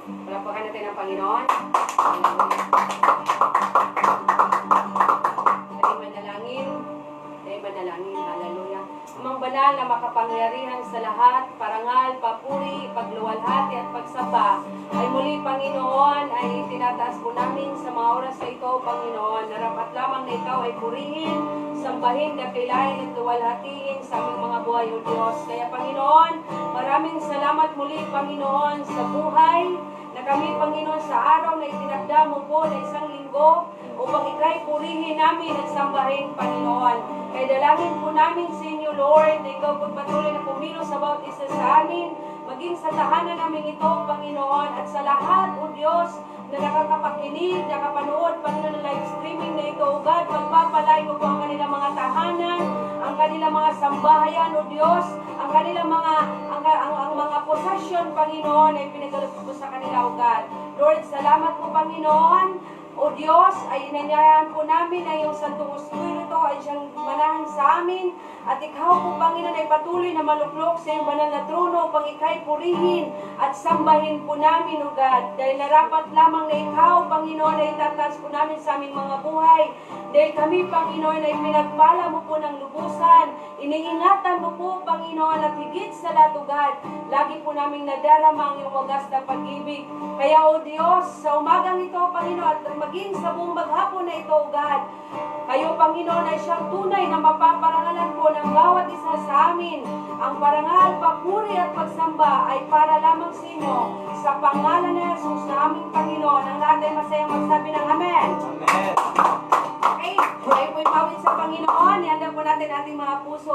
Palapakan natin ang Panginoon. Tayo manalangin. Hallelujah. Amang banal na makapangyarihan sa lahat, parangal, papuri, pagluwalhati at pagsamba ay muli, Panginoon, ay tinataas po namin sa mga oras na ito, Panginoon. Narapat lamang na ikaw ay purihin, sambahin, dakilain at luwalhatiin sa aming mga buhay, O Diyos. Kaya, Panginoon, maraming salamat muli, Panginoon, sa buhay na kami, Panginoon, sa araw na itinagda mo po na isang linggo upang ika'y purihin namin at sambahin, Panginoon. Kaya dalangin po namin sa inyo, Lord, na ikaw pagpatuloy na pumilos sa bawat isa sa amin, maging sa tahanan namin ito, Panginoon, at sa lahat, O Diyos, na nakakapakinig, nakapanood, Panginoon, na live streaming na ito, O God, pagpapalay mo po ang kanilang mga tahanan, ang kanilang mga sambahayan, O Diyos, ang kanilang mga mga possession, Panginoon, ay pinagalos po sa kanila, O God. Lord, salamat po, Panginoon. O Diyos, ay inanyayahan po namin na yung Santong Espiritu ay siyang manahan sa amin. At ikaw po, Panginoon, ay patuloy na maluklok sa iyong banal na trono upang ika'y purihin at sambahin po namin, O God. Dahil narapat lamang na ikaw, Panginoon, ay itataas po namin sa aming mga buhay. Dahil kami, Panginoon, ay pinagpala mo po ng lubusan. Iniingatan mo po, Panginoon, at higit sa lahat, O God, lagi po namin nadarama ang iyong wagas na pag-ibig. Kaya, O Diyos, sa umagang ito, Panginoon, at maging sa buong maghapon na ito, O God, kayo, Panginoon, ay siyang tunay na mapaparangalan po ng bawat isa sa amin. Ang parangal, papuri at pagsamba ay para lamang sa inyo. Sa pangalan ni Jesus na aming Panginoon, ang lahat ay masayang magsabi ng Amen. Amen. Okay, tayo po'y mawin sa Panginoon. Ihanda po natin ating mga puso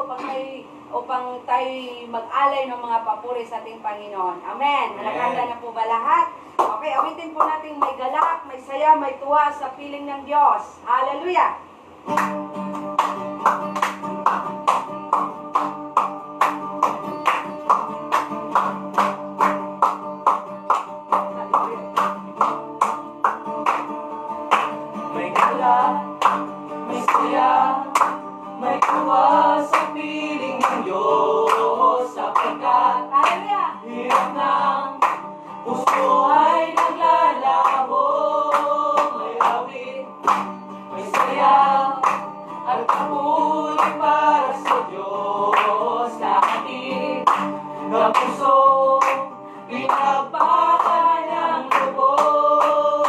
upang tayo mag-alay ng mga papuri sa ating Panginoon. Amen. Nakahanda na po ba lahat? Okay, awitin po natin may galak, may saya, may tuwa sa piling ng Diyos. Hallelujah! May galak, may saya, may tuwa sa piling ng Diyos, sapagkat Hallelujah! hirap ng puso ay naglalaho. May awit, may saya, at papuri para sa Diyos na ating na puso, pinagpakan ng lubos.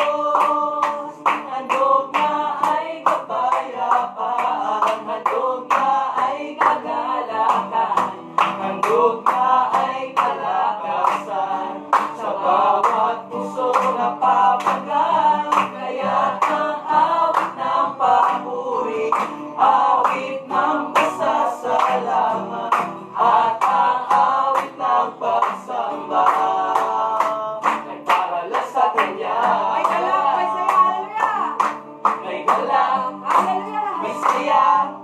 Handog na ay kapayapaan, handog na ay kagalakan, handog na ay kalakasan, sa bawat puso na papagal. Kaya ang awit ng papuri, awit ng pasasalamat, at ang awit ng pagsamba ay para lang sa Kanya. May galak, may saya, hallelujah! May galak, Hallelujah! may saya,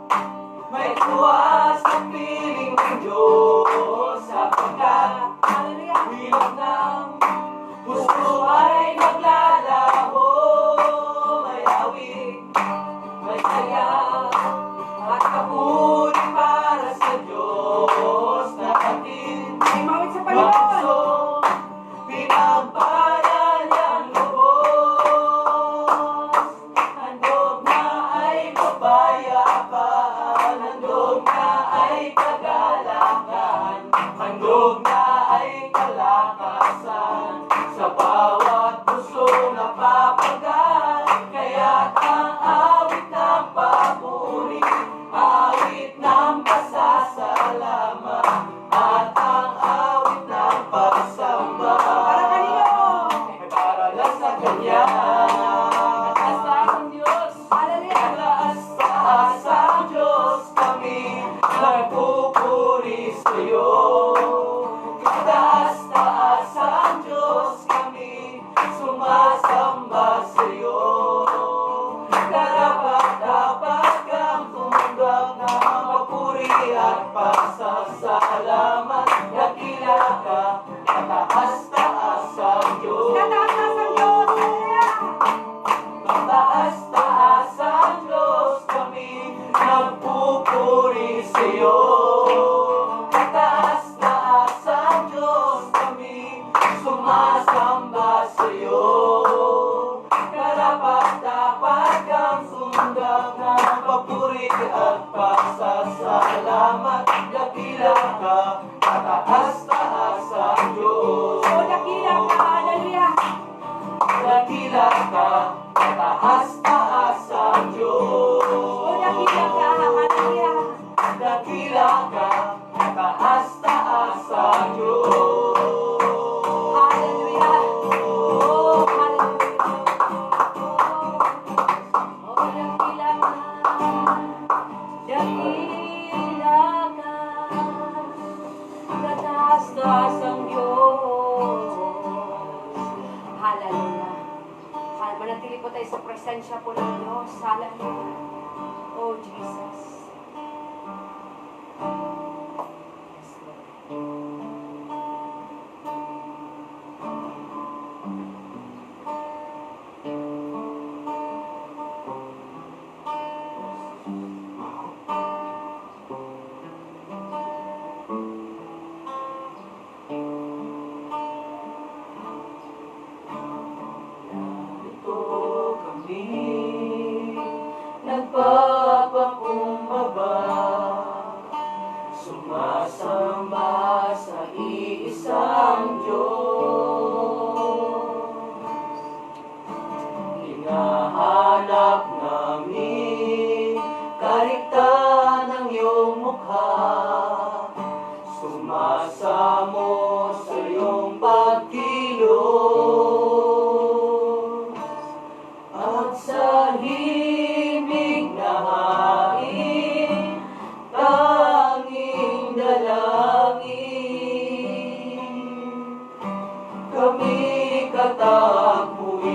may tuwa sa piling ng Diyos, sapagkat Hallelujah! hirap ng puso ay naglalaho. May awit, may saya, at kapuri para sa Diyos na ating May mawin sa na Panginoon! puso, pinagpala niyang lubos. Handog na ay kapayapaan, handog na ay kagalakan, handog na ay kalakasan, sa bawat puso na papagal. Kaya ang awit ng papuri, awit ng pasasalamat, at ang awit ng pagsamba Para kanino? ay para lang sa Kanya. Taas ang Diyos, Hallelujah! taas ang Diyos, kami nagpupuri sa'yo. Taas ang Diyos, kami sumasamba sa'yo. Dapat kang tumanggap ng papuri at pasasalamat. Dakila ka, mataas-taas ang Diyos. Kataas ang Diyos! Hallelujah! Mataas-taas ang Diyos, kami nagpupuri sa'yo. Mataas-taas ang Diyos, kami sumasamba sa'yo. Karapat-dapat kang sundan ng papuri at pasasalamat. Dakila ka, kataas-taas ang Diyos. O dakila ka, hallelujah. Dakila ka, kataas-taas ang Diyos. O dakila ka, hallelujah. Dakila ka, kataas-taas ang Diyos. Hallelujah. Oh, hallelujah. Oh, dakila ka. Dakila ka. Kataas-taas ang Diyos. Hallelujah. Manatili po tayo sa presensya po ng Diyos. Hallelujah. Oh, Jesus. Yes, Lord. Narito kami, nagpapakumbaba, sumasamba sa iisang Diyos. Hinahanap namin karikta ng iyong mukha, sumasamo sa iyong pagkilos. At sa himig na hain, tanging dalangin, kami katagpuin.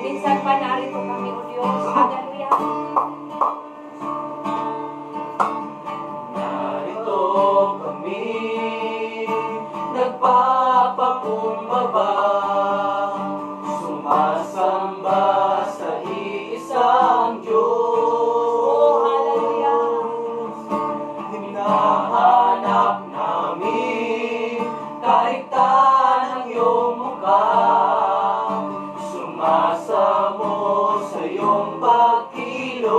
Minsan pa narito kami, O Diyos. Hallelujah. Narito kami, nagpapakumbaba, sumasamba sa iisang Diyos. Hallelujah. Hinahanap namin karikta ng iyong mukha, sumasamo sa iyong pagkilos.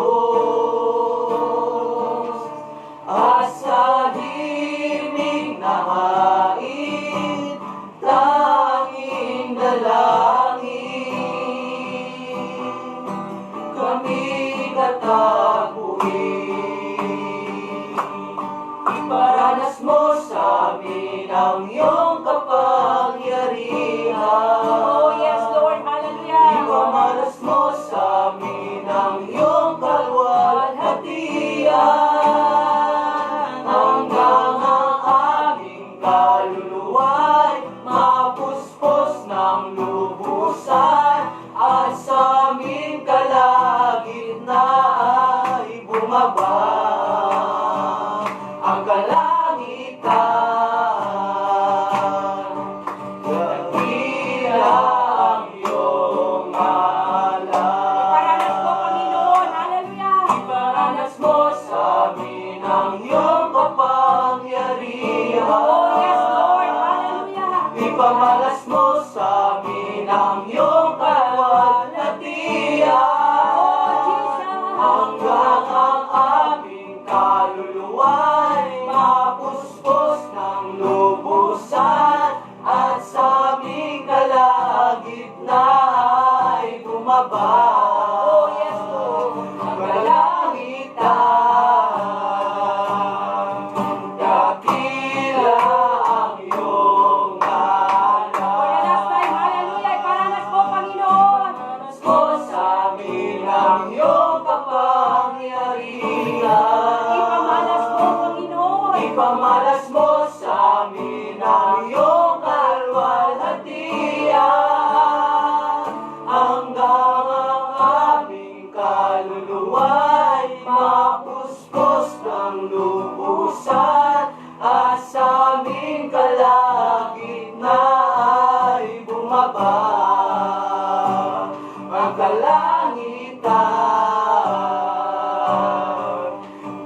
At sa himig na hain, tanging dalangin, kami katagpuin. Iparanas mo sa amin ang iyong kapangyarihan. Oh, yes, Lord. Hallelujah. Ipamalas mo sa amin ang iyong kalwalhatian, hanggang ang aming kaluluwa'y mapuspos ng lubusan, at sa aming kalagitnaan ay bumaba ang kalangitan. Dakila ang iyong Paranas po, ngalan. Panginoon. Hallelujah. Iparanas mo sa amin ang iyong kapangyarihan. Oh, yes, Lord. Hallelujah. Ipamalas mo sa amin ang iyong kalwalhatian, Oh, Jesus. hanggang ang aming kaluluwa'y mapuspos ng lubusan, at sa aming kalagitnaan ay bumaba Oh, yes, Lord. ang kalangitan. Dakila ang iyong ngalan. For the last time, hallelujah. Paranas po, Panginoon. Ipamalas mo sa amin ang iyong kapangyarihan. Ipamalas po, Panginoon. Ipamalas mo sa amin ang iyong kalwalhatian, hanggang ang aming kaluluwa'y mapuspos ng lubusan, at sa aming kalagitnaan ay bumaba ang kalangitan.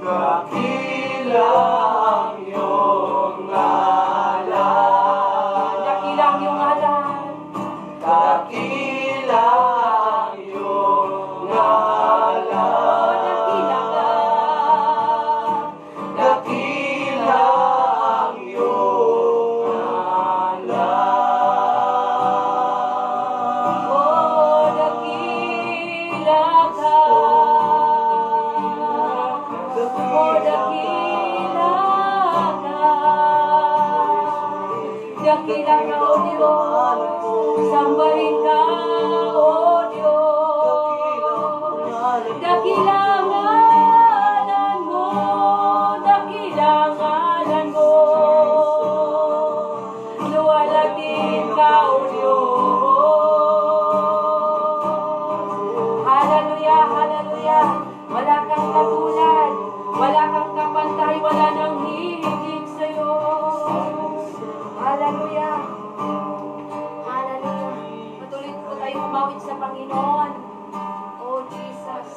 Dakila ang iyong ngalan. Dakilang iyong ngalan. dakila ang iyong ngalan. Dakila ka. Dakila ang iyong ngalan. Oh, dakila ka. Oh, dakila ka. Dakila ka, O Diyos. Sambahin ka, O Diyos. Dakila ang ngalan mo. Dakila ang ngalan mo. Luwalhatin ka, O Diyos. Hallelujah, hallelujah. Wala kang katulad. Wala kang kapantay. Wala nang hihigit sa'yo. Hallelujah. Hallelujah. Patuloy po tayo umawit sa Panginoon. Oh, Jesus.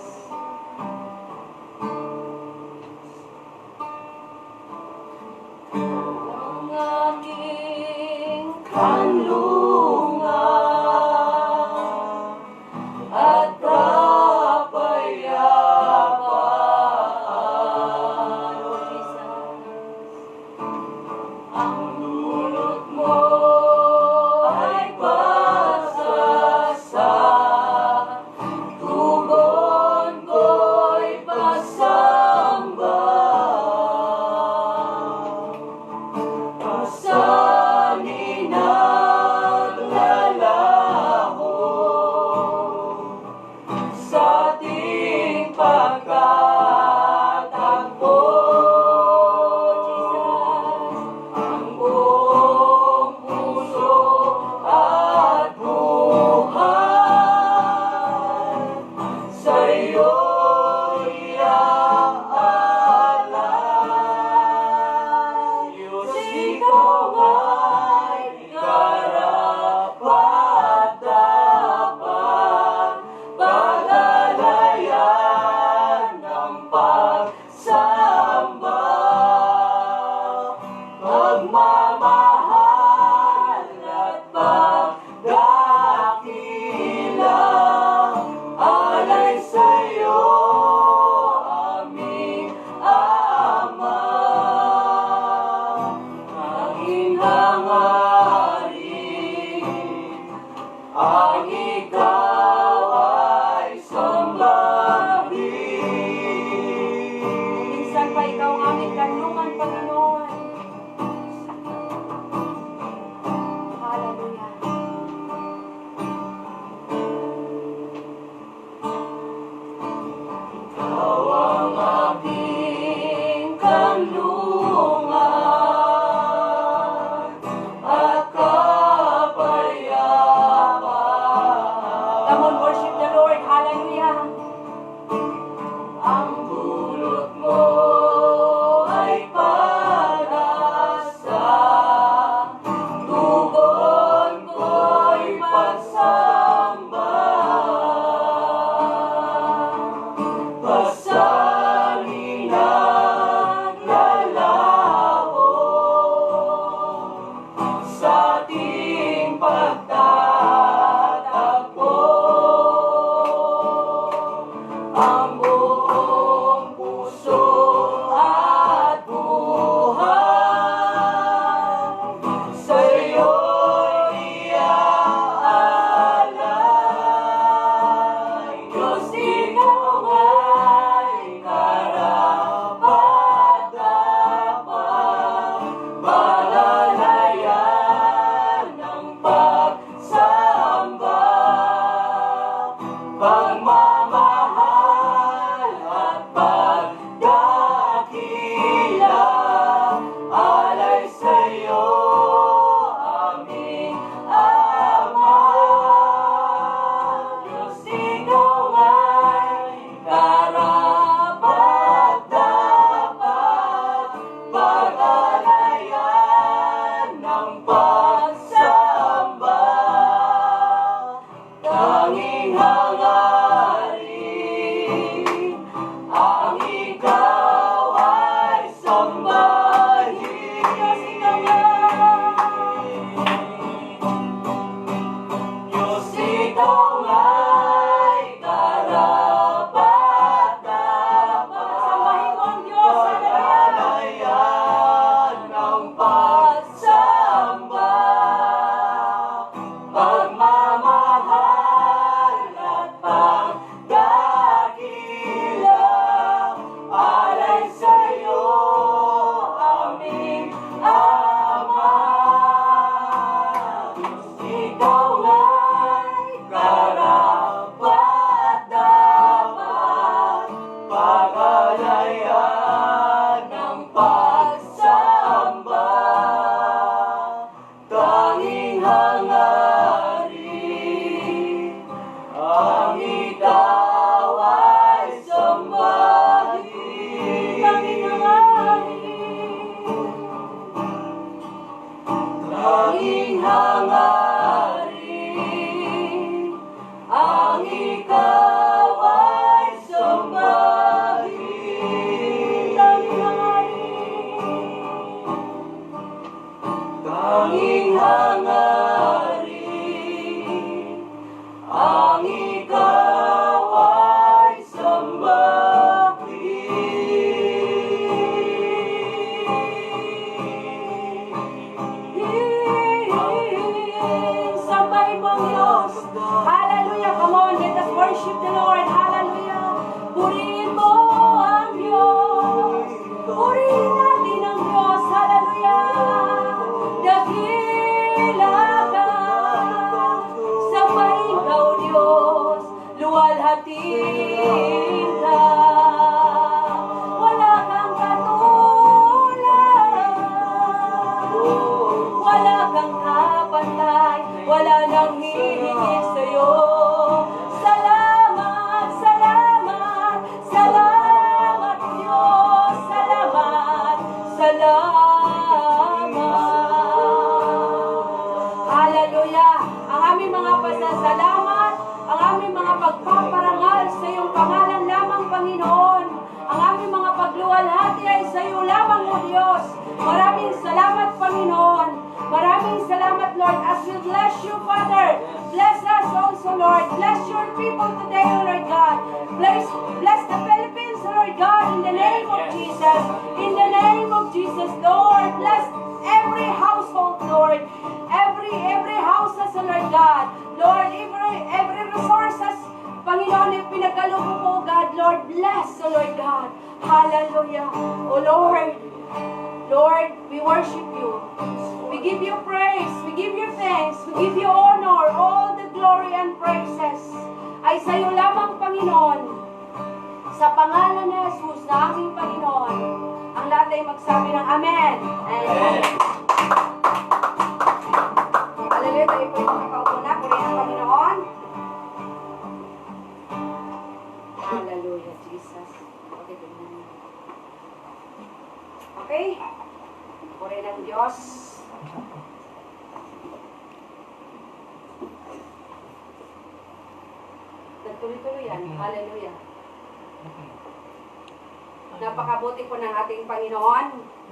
Ang aking kanlungan at kapayapaan. Oh, Jesus. Ang dulot mo ay pasasa, tugon ko'y pasamba. Pasanin ang lalaho sa ating pagkatagpo. Jesus, ang buong puso at buhay sa'yo'y iaalay. Diyos, ikaw ay karapat-dapat, pag-alayan ng pagsamba, pagmamahal at pagdakila, alay sa'yo, aming Ama. Tanging hangarin ang ikaw ay sambahin. Minsan pa ikaw ang aming kanlungan, Panginoon. Hallelujah. Ikaw ang aking kanlungan at kapayapaan. Hallelujah. Come on, let us worship the Lord. Hallelujah. Purihin mo ang Diyos. Purihin natin ang Diyos. Hallelujah. Dakila ka. Sambahin ka, O Diyos. Luwalhatiin ka. Wala kang katulad. Wala kang kapantay. Wala nang hihigit sa'yo. Salamat, salamat, salamat Diyos. Salamat, salamat. Hallelujah. Ang aming mga pasasalamat, ang aming mga pagpaparangal sa iyong pangalan lamang, Panginoon. Ang aming mga pagluwalhati ay sa iyo lamang, O Diyos. Maraming salamat, Panginoon. Maraming salamat, Lord, as we bless you, Father. Bless us also, Lord. Bless your people today, O Lord God. Bless the Philippines, Lord God, in the name of Jesus. In the name of Jesus, Lord. Bless every household, Lord. Every houses, O Lord God. Lord, every resources, Panginoon, yung pinagkaloob mo, God, Lord, bless, O Lord God. Hallelujah. O Lord, Lord, we worship you. We give you praise. We give you thanks. We give you honor. All the glory and praises ay sa iyo lamang, Panginoon. Sa pangalan ni Jesus na aming Panginoon, ang lahat ay magsabi ng Amen. Amen. Hallelujah. Tayo po yung makaupo na. Purihin ang Panginoon. Hallelujah, Jesus. Okay, tingnan niyo. Okay? Purihin ang Diyos. Nagtuloy-tuloy yan. Hallelujah. Napakabuti po ng ating Panginoon.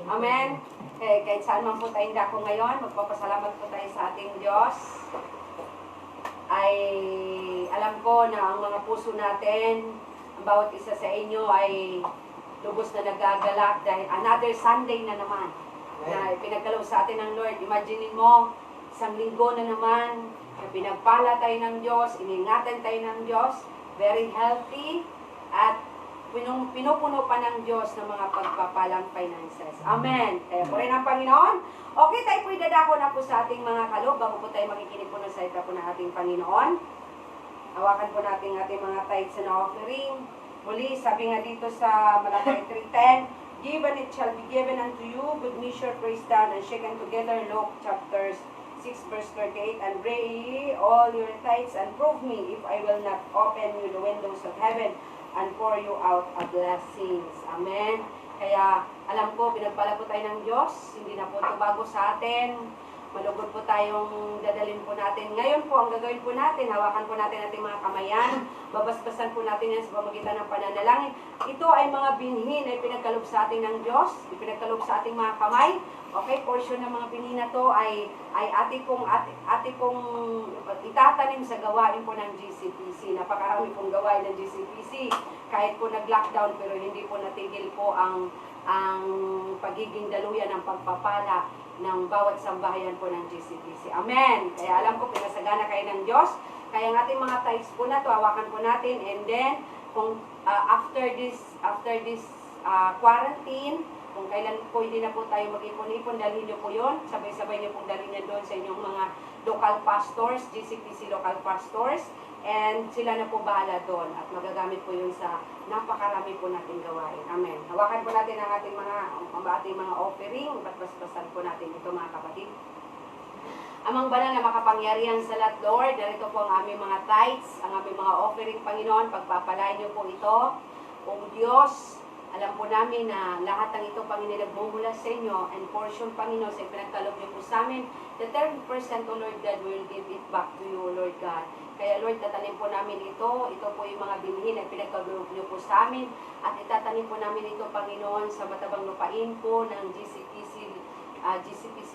Amen. Kahit saan man po tayong dako ngayon, magpapasalamat po tayo sa ating Diyos. Ay alam ko na ang mga puso natin, ang bawat isa sa inyo ay lubos na nagagalak dahil another Sunday na naman na pinagkaloob sa atin ng Lord. Imagine mo, isang linggo na naman, na pinagpala tayo ng Diyos, iningatan tayo ng Diyos, very healthy, at pinupuno pa ng Diyos ng mga pagpapalang finances. Amen. Kaya po rin ang Panginoon. Okay, tayo po idadako na po sa ating mga kaloob bago po tayo makikinig po ng salita po ng ating Panginoon. Hawakan po natin ating mga tithes and offering. Muli, sabi nga dito sa Malakay 3:10, "Give and it shall be given unto you, good measure, pressed down and shaken together." Luke chapter 6 verse 38, "And bring ye all your tithes and prove me if I will not open you the windows of heaven and pour you out a blessings." Amen. Kaya alam ko, pinagpala po tayo ng Diyos. Hindi na po ito bago sa atin. Malugod po tayong dadalhin po natin. Ngayon po, ang gagawin po natin, hawakan po natin ating mga kamayan. Babasbasan po natin yan sa pamagitan ng pananalangin. Ito ay mga binhi na ipinagkaloob sa atin ng Diyos. Ipinagkaloob sa ating mga kamay. Okay, portion ng mga binhi na to ay ati pong itatanim sa gawain po ng GCPC. Napakarami pong gawain ng GCPC. Kahit po nag-lockdown, pero hindi po natigil po ang pagiging daluyan ng pagpapala ng bawat sambahayan po ng GCPC. Amen. Kaya alam ko, pinasagana kayo ng Diyos. Kaya ang ating mga tithes po na to, hawakan po natin. And then, kung after this quarantine, kung kailan po hindi na po tayo mag-ipon-ipon, dalhin nyo po yun. Sabay-sabay nyo pong dalhin nyo doon sa inyong mga local pastors, GCPC local pastors. And sila na po bahala doon at magagamit po yun sa napakarami po natin gawain. Amen. Hawakan po natin ang ating mga offering. Basbasan po natin ito, mga kapatid. Amang banal na makapangyarihan sa lahat, Lord, narito po ang aming mga tithes, ang aming mga offering, Panginoon. Pagpapalain niyo po ito. O Diyos, alam po namin na lahat ng ito, Panginoon, nagmumula sa inyo and portion, Panginoon, sa ipinagkaloob niyo po sa amin. The 30%, O Lord God, we will give it back to you, O Lord God. Kaya Lord, tatanim po namin ito. Ito po yung mga binhi na pinagkaloob niyo po sa amin. At itatanim po namin ito, Panginoon, sa matabang lupain po ng GCPC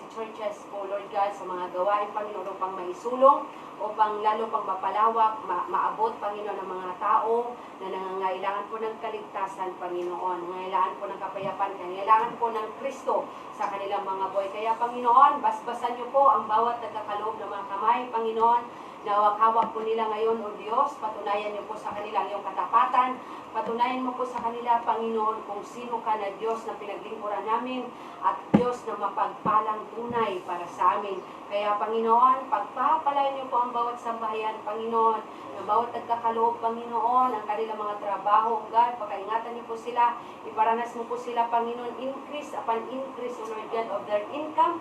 churches po, Lord God, sa mga gawain, Panginoon, upang maisulong, upang lalo pang mapalawak, maabot, Panginoon, ng mga tao na nangangailangan po ng kaligtasan, Panginoon, nangangailangan po ng kapayapaan, nangangailangan po ng Kristo sa kanilang mga buhay. Kaya, Panginoon, basbasan niyo po ang bawat nagkakaloob ng mga kamay, Panginoon, Hawak po nila ngayon, O Diyos, patunayan niyo po sa kanila ang iyong katapatan. Patunayan mo po sa kanila, Panginoon, kung sino ka na Diyos na pinaglingkuran namin at Diyos na mapagpalang tunay para sa amin. Kaya, Panginoon, pagpapalain niyo po ang bawat sambahayan, Panginoon, ng bawat nagkakaloob, Panginoon, ang kanilang mga trabaho, God, pagkaingatan niyo po sila, iparanas mo po sila, Panginoon, increase upon increase, O Lord God, of their income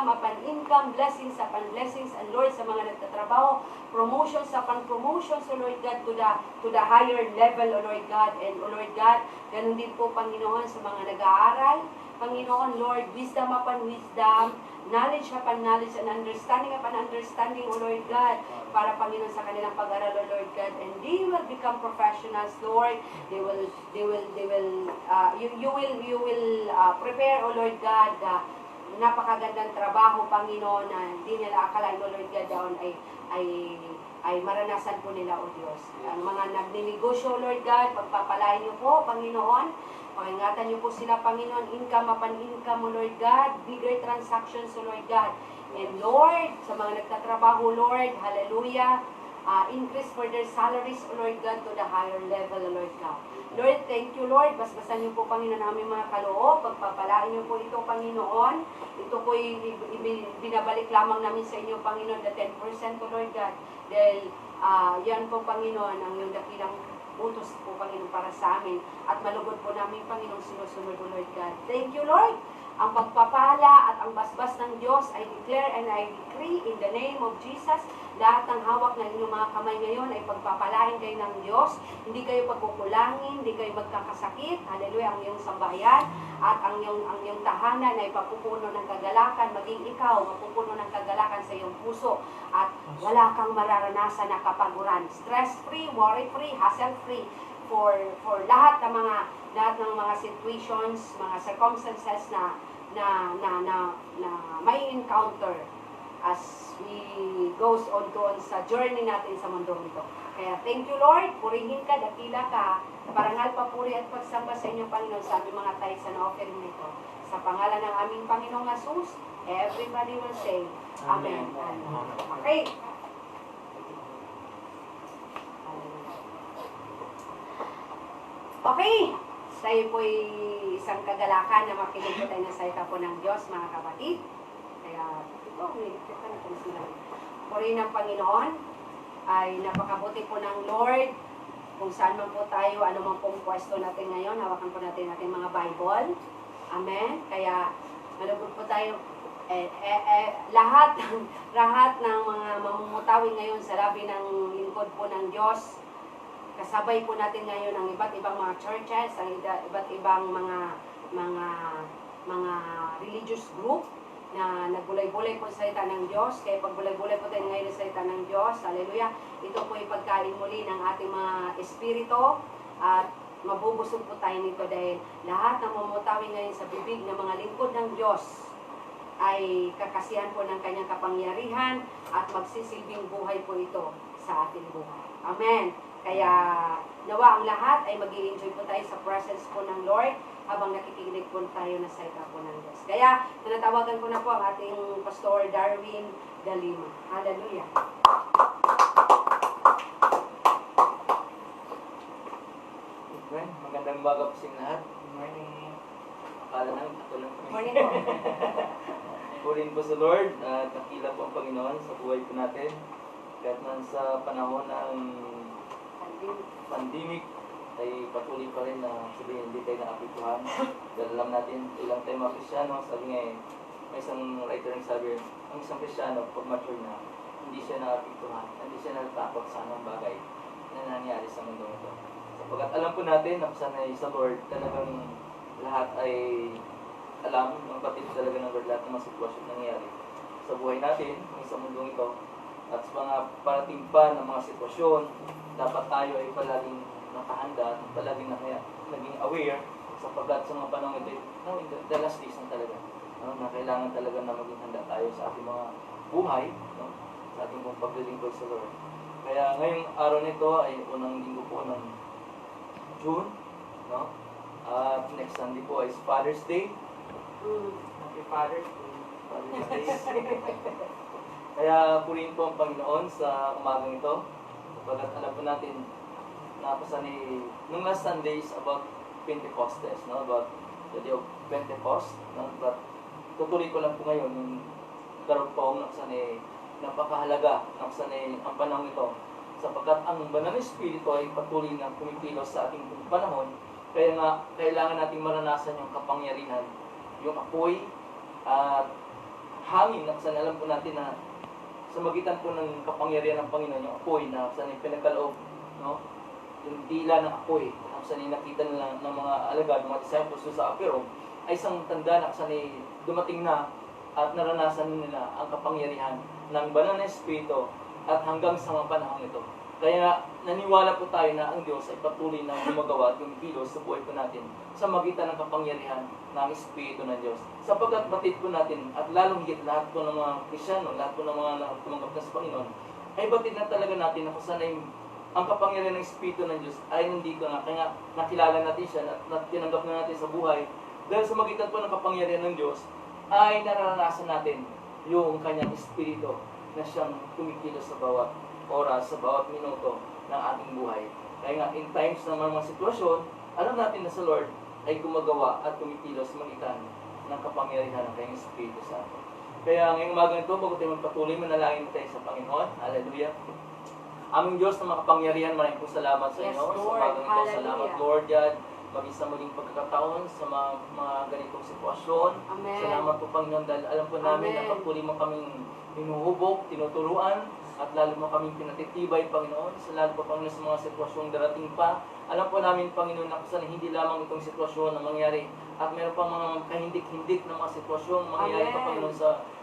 upon income, blessings upon blessings, and Lord, sa mga nagtatrabaho, promotions upon promotions, O Lord God, to the higher level, O Lord God, and O Lord God, ganun din po, Panginoon, sa mga nag-aaral, Panginoon, Lord, wisdom upon wisdom, knowledge upon knowledge, and understanding upon understanding, O Lord God, para, Panginoon, sa kanilang pag-aral, O Lord God, and they will become professionals, Lord. You will prepare, O Lord God, napakagandang trabaho, Panginoon, na hindi nila akalain, O Lord God, doon ay maranasan po nila, O Diyos. Ang mga nagninegosyo, Lord God, pagpapalain niyo po, Panginoon, pangingatan niyo po sila, Panginoon, income upon income, O Lord God, bigger transactions, O Lord God. And Lord, sa mga nagtatrabaho, Lord, hallelujah, increase for their salaries, O Lord God, to the higher level, O Lord God. Lord, thank you, Lord. Basbasan niyo po, Panginoon, namin mga kaloob. Pagpapalain niyo po ito, Panginoon. Ito po binabalik lamang namin sa inyo, Panginoon, the 10%, O Lord God. Dahil yan po, Panginoon, ang yung dakilang utos po, Panginoon, para sa amin. At malugod po namin, Panginoon, sinusunod, O Lord God. Thank you, Lord. Ang pagpapala at ang basbas ng Diyos, I declare and I decree in the name of Jesus, lahat ng hawak ng inyong mga kamay ngayon ay pagpapalain kayo ng Diyos. Hindi kayo pagkukulangin, hindi kayo magkakasakit. Hallelujah, ang iyong sambahayan at ang iyong tahanan ay papupuno ng kagalakan. Maging ikaw, mapupuno ng kagalakan sa iyong puso. At wala kang mararanasan na kapaguran. Stress-free, worry-free, hassle-free for lahat ng mga situations, mga circumstances na may encounter as we goes on doon sa journey natin sa mundong ito. Kaya thank you, Lord. Purihin ka, dakila ka. Parangal, papuri at pagsamba sa inyong Panginoon sa aming mga tithes na offering nito. Sa pangalan ng aming Panginoong Jesus, everybody will say, Amen. Amen. Okay. Okay. Tayo po'y isang kagalakan na makinig po tayo ng salita po ng Diyos, mga kapatid. Kaya, puri ng Panginoon, ay napakabuti po ng Lord. Kung saan man po tayo, ano man pong pwesto natin ngayon, hawakan po natin ating mga Bible. Amen. Kaya, malugod po tayo. Lahat ng mga mamumutawi ngayon sa labi ng lingkod po ng Diyos, kasabay po natin ngayon ang iba't ibang mga churches, ang iba't ibang mga religious group na nagbulay-bulay po sa salita ng Diyos. Kaya pagbulay-bulay po tayo ngayon sa salita ng Diyos, hallelujah, ito po ay pagkain muli ng ating mga espiritu at mabubusog po tayo nito dahil lahat ng mamutawi ngayon sa bibig ng mga lingkod ng Diyos ay kakasihan po ng kanyang kapangyarihan at magsisilbing buhay po ito sa ating buhay. Amen. Kaya nawa ang lahat ay mag-i-enjoy po tayo sa presence po ng Lord habang nakikinig po tayo na salita po ng Diyos. Kaya tinatawagan ko na po ang ating Pastor Darwin Galima. Hallelujah. Okay, magandang umaga po sa lahat. Good morning. Akala na, ako lang. Morning po. Purihin po sa Lord at nakila po ang Panginoon sa buhay po natin. Kahit man sa panahon ng pandemic, ay patuloy pa rin na sabihin hindi tayo naapektuhan. Dahil alam natin, ilang tayo mga Kristyano, sabi nga may isang writer ng sabi, ang isang Kristyano, pag mature na, hindi siya naapektuhan, hindi siya natatakot sa anong bagay na nangyari sa mundo ito. Sapagkat alam po natin na sanay sa Lord, talagang lahat ay alam, ang batid talaga ng Lord, lahat ng mga sitwasyon na nangyari sa buhay natin, sa mundong ito, at sa mga parating pa ng mga sitwasyon, dapat tayo ay palaging nakahanda, palaging naging aware sapagkat sa mga panahon ito, the last days na talaga, na kailangan talaga na maging handa tayo sa ating mga buhay, sa ating pong paglilingkod sa Lord. Kaya ngayong araw nito ay unang linggo po ng June, at next Sunday po is Father's Day. Happy Father's Day. Father's Day. Kaya purihin po ang Panginoon sa umagang ito. Sapagkat alam po natin na nung last Sundays about Pentecostes, no? About the day of Pentecost. No? But tutuloy ko lang po ngayon yung karoon po napakahalaga ang panahon ito. Sapagkat ang banal na Espiritu ay patuloy na kumikilos sa ating panahon. Kaya nga, kailangan nating maranasan yung kapangyarihan, yung apoy, at hangin. Alam po natin na sa magitan po ng kapangyarihan ng Panginoon, yung apoy na pinagkaloob, no? Yung dila ng apoy, nakita nila ng mga alagad, mga disciples sa Apero, ay isang tanda na dumating na at naranasan nila ang kapangyarihan ng banal na Espiritu at hanggang sa mga panahon ito. Kaya naniwala po tayo na ang Diyos ay patuloy na gumagawa at gumikilos sa buhay po natin sa magitan ng kapangyarihan ng Espiritu ng Diyos. Sapagkat batid po natin at lalong higit lahat po ng mga Krisyano, lahat po ng mga tumanggap na sa Panginoon, ay batid na talaga natin na kung saan ay ang kapangyarihan ng Espiritu ng Diyos ay nandito na. Kaya nakilala natin siya at tinanggap na natin sa buhay. Dahil sa magitan po ng kapangyarihan ng Diyos, ay naranasan natin yung kanyang Espiritu na siyang kumikilos sa bawat oras, sa bawat minuto ng ating buhay. Kaya nga, in times ng mga sitwasyon, alam natin na sa Lord ay gumagawa at kumikilos magitan ng kapangyarihan ng kanyang Espiritu sa atin. Kaya ngayong umagang ito, bago tayo magpatuloy, manalangin tayo sa Panginoon. Hallelujah. Aming Diyos na makapangyarihan, maraming po salamat sa inyo. Yes, Lord. Sa umagang ito, Hallelujah. salamat Lord God. Maging sa muling pagkakataon sa mga ganitong sitwasyon. Amen. Salamat po Panginoon dahil alam po namin Amen. na pagpuli mo kaming hinuhubog, tinuturuan, at lalo mo kaming pinatitibay, Panginoon, sa lalo po Panginoon sa mga sitwasyong darating pa. Alam po namin, Panginoon, na kusan hindi lamang itong sitwasyon na mangyari at meron pang mga kahindik-hindik na mga sitwasyong mangyayari pa, Amen. Panginoon,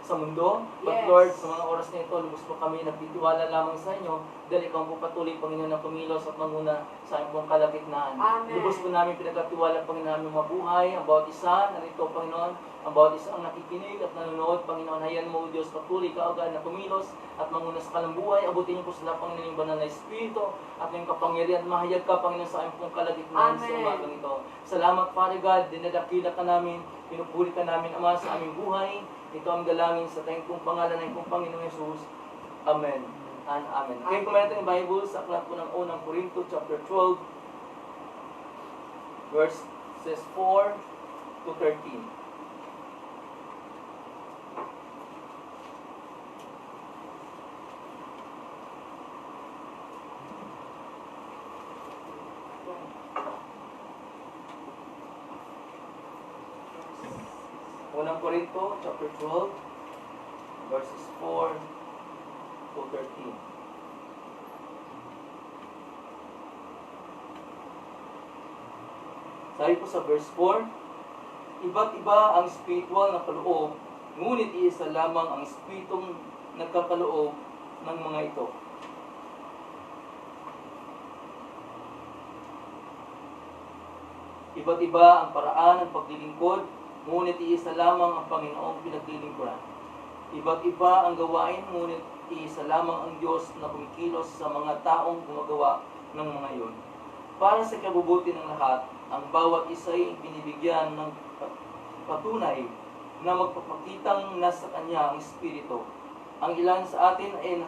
sa mundo. But Yes. Lord, sa mga oras na ito, lubos po kami nagtitiwala lamang sa inyo dahil ikaw po patuloy, Panginoon, na kumilos at manguna sa aming pong kalagitnaan. Amen. Lubos po namin pinagkatiwala, Panginoon, aming mabuhay, ang bawat isa, narito, Panginoon, ang bawat isa ang nakikinig at nanonood, Panginoon, hayaan mo, Diyos, patuloy ka agad na kumilos at manguna sa kalambuhay. Abutin niyo po sila, Panginoon, yung banal na Espiritu at yung kapangyarihan. Mahayag ka, Panginoon, sa aming pong kalagitnaan sa Amen. umagang ito. Salamat, Father God, dinadakila ka namin, pinupuri ka namin, Ama, sa aming buhay. Ito ang dalangin sa tayong pong pangalan ng pong Panginoong Jesus. Amen and Amen. Kayo kumain natin yung Bible sa aklat po ng unang Corinto, chapter 12, verses 4 to 13. Unang Corinto, chapter 12, verses 4 to 13. Sabi po sa verse 4, iba't iba ang spiritual na kaloob, ngunit iisa lamang ang spiritong nagkakaloob ng mga ito. Iba't iba ang paraan ng paglilingkod, ngunit iisa lamang ang Panginoong pinaglilingkuran. Iba't iba ang gawain, ngunit iisa lamang ang Diyos na kumikilos sa mga taong gumagawa ng mga iyon. Para sa kabubuti ng lahat, ang bawat isa ay binibigyan ng patunay na magpapakitang nasa Kanya ang Espiritu. Ang ilan sa atin ay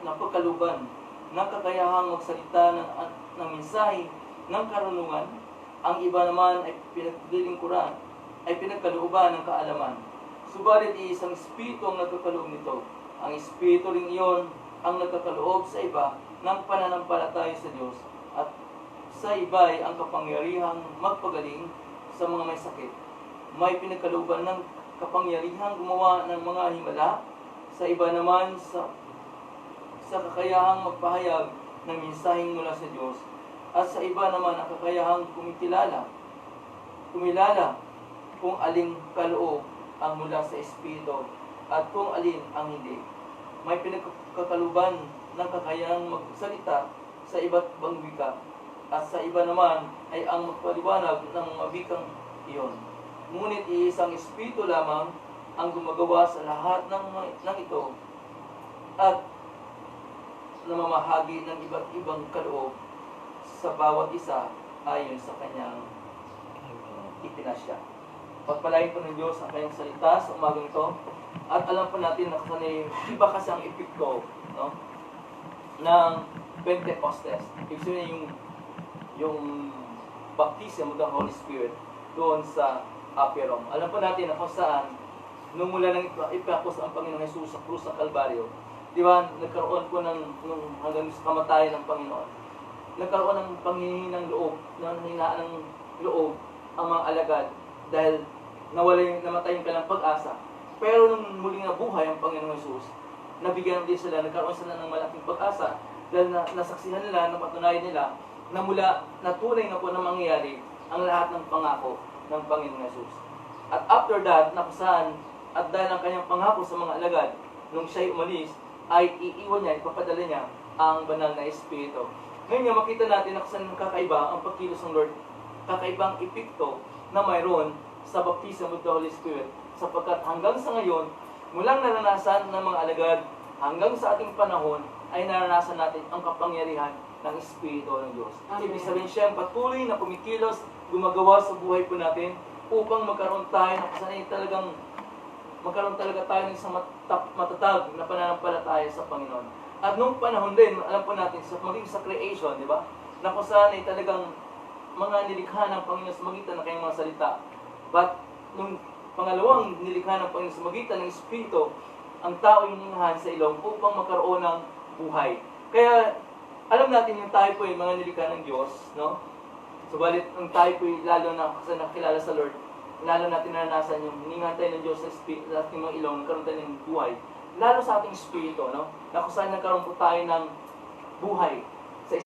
napagkaluban ng kakayahang magsalita ng mensahe ng karunungan. Ang iba naman ay pinaglilingkuran, ay pinagkalooban ng kaalaman. Subalit isang Espiritu ang nagkakaloob nito. Ang Espiritu rin iyon ang nagkakaloob sa iba ng pananampalataya sa Diyos at sa iba ay ang kapangyarihang magpagaling sa mga may sakit. May pinagkalooban ng kapangyarihang gumawa ng mga himala, sa iba naman sa kakayahang magpahayag ng mensaheng mula sa Diyos, at sa iba naman ang kakayahang kumilala kung aling kaloob ang mula sa Espiritu at kung alin ang hindi. May pinagkakaluban ng kakayahang magsalita sa iba't ibang wika, at sa iba naman ay ang magpaliwanag ng mga wikang iyon. Ngunit iisang Espiritu lamang ang gumagawa sa lahat ng ito at namamahagi ng iba't ibang kaloob sa bawat isa ayon sa kanyang itinasya. Pagpalain po ng Diyos ang kanyang salita sa umagang ito. At alam po natin na iba kasi ang epekto, no, ng Pentecostes. Ibig sabihin yung baptism of the Holy Spirit doon sa Upper Room. Alam po natin na kung saan nung mula nang ipapos ang Panginoong Jesus sa krus ng Kalbaryo, di ba, nagkaroon po nung hanggang sa kamatayan ng Panginoon, nagkaroon ng panghihinang loob, ng hinaan ng loob ang mga alagad dahil namatay yung kanilang pag-asa. Pero nung muling nabuhay ang Panginoong Jesus, nabigyan din sila, nagkaroon sila ng malaking pag-asa dahil nasaksihan nila, napatunayan nila na mula na tunay na po na mangyayari ang lahat ng pangako ng Panginoong Jesus. At after that, nakusahan at dahil ang kanyang pangako sa mga alagad, nung siya'y umalis, ay iiwan niya, ipapadala niya ang banal na Espiritu. Ngayon nga, makita natin na kung kakaiba ang pagkilos ng Lord, kakaibang epekto na mayroon sa baptism of the Holy Spirit, sapagkat hanggang sa ngayon, mulang naranasan ng mga alagad, hanggang sa ating panahon, ay naranasan natin ang kapangyarihan ng Espiritu ng Diyos. Ibig sabihin siya ang patuloy na kumikilos, gumagawa sa buhay po natin, upang magkaroon tayo na kasanay talagang magkaroon talaga tayo ng isang matatag na pananampalataya sa Panginoon. At nung panahon din, alam po natin, maging sa creation, di ba? Na kung saan ay talagang mga nilikha ng Panginoon sa magitan ng kanyang mga salita. But, nung pangalawang nilikha ng Panginoon sa magitan ng Espiritu, ang tao ay hiningahan sa ilong upang magkaroon ng buhay. Kaya, alam natin yung tayo po ay mga nilikha ng Diyos, no? Subalit, ang tayo po ay lalo na kasi nakilala sa Lord, lalo natin naranasan yung hiningahan tayo ng Diyos sa ating mga ilong, nagkaroon tayo ng buhay. Lalo sa ating Espiritu, no? Na kung saan nagkaroon po tayo ng buhay sa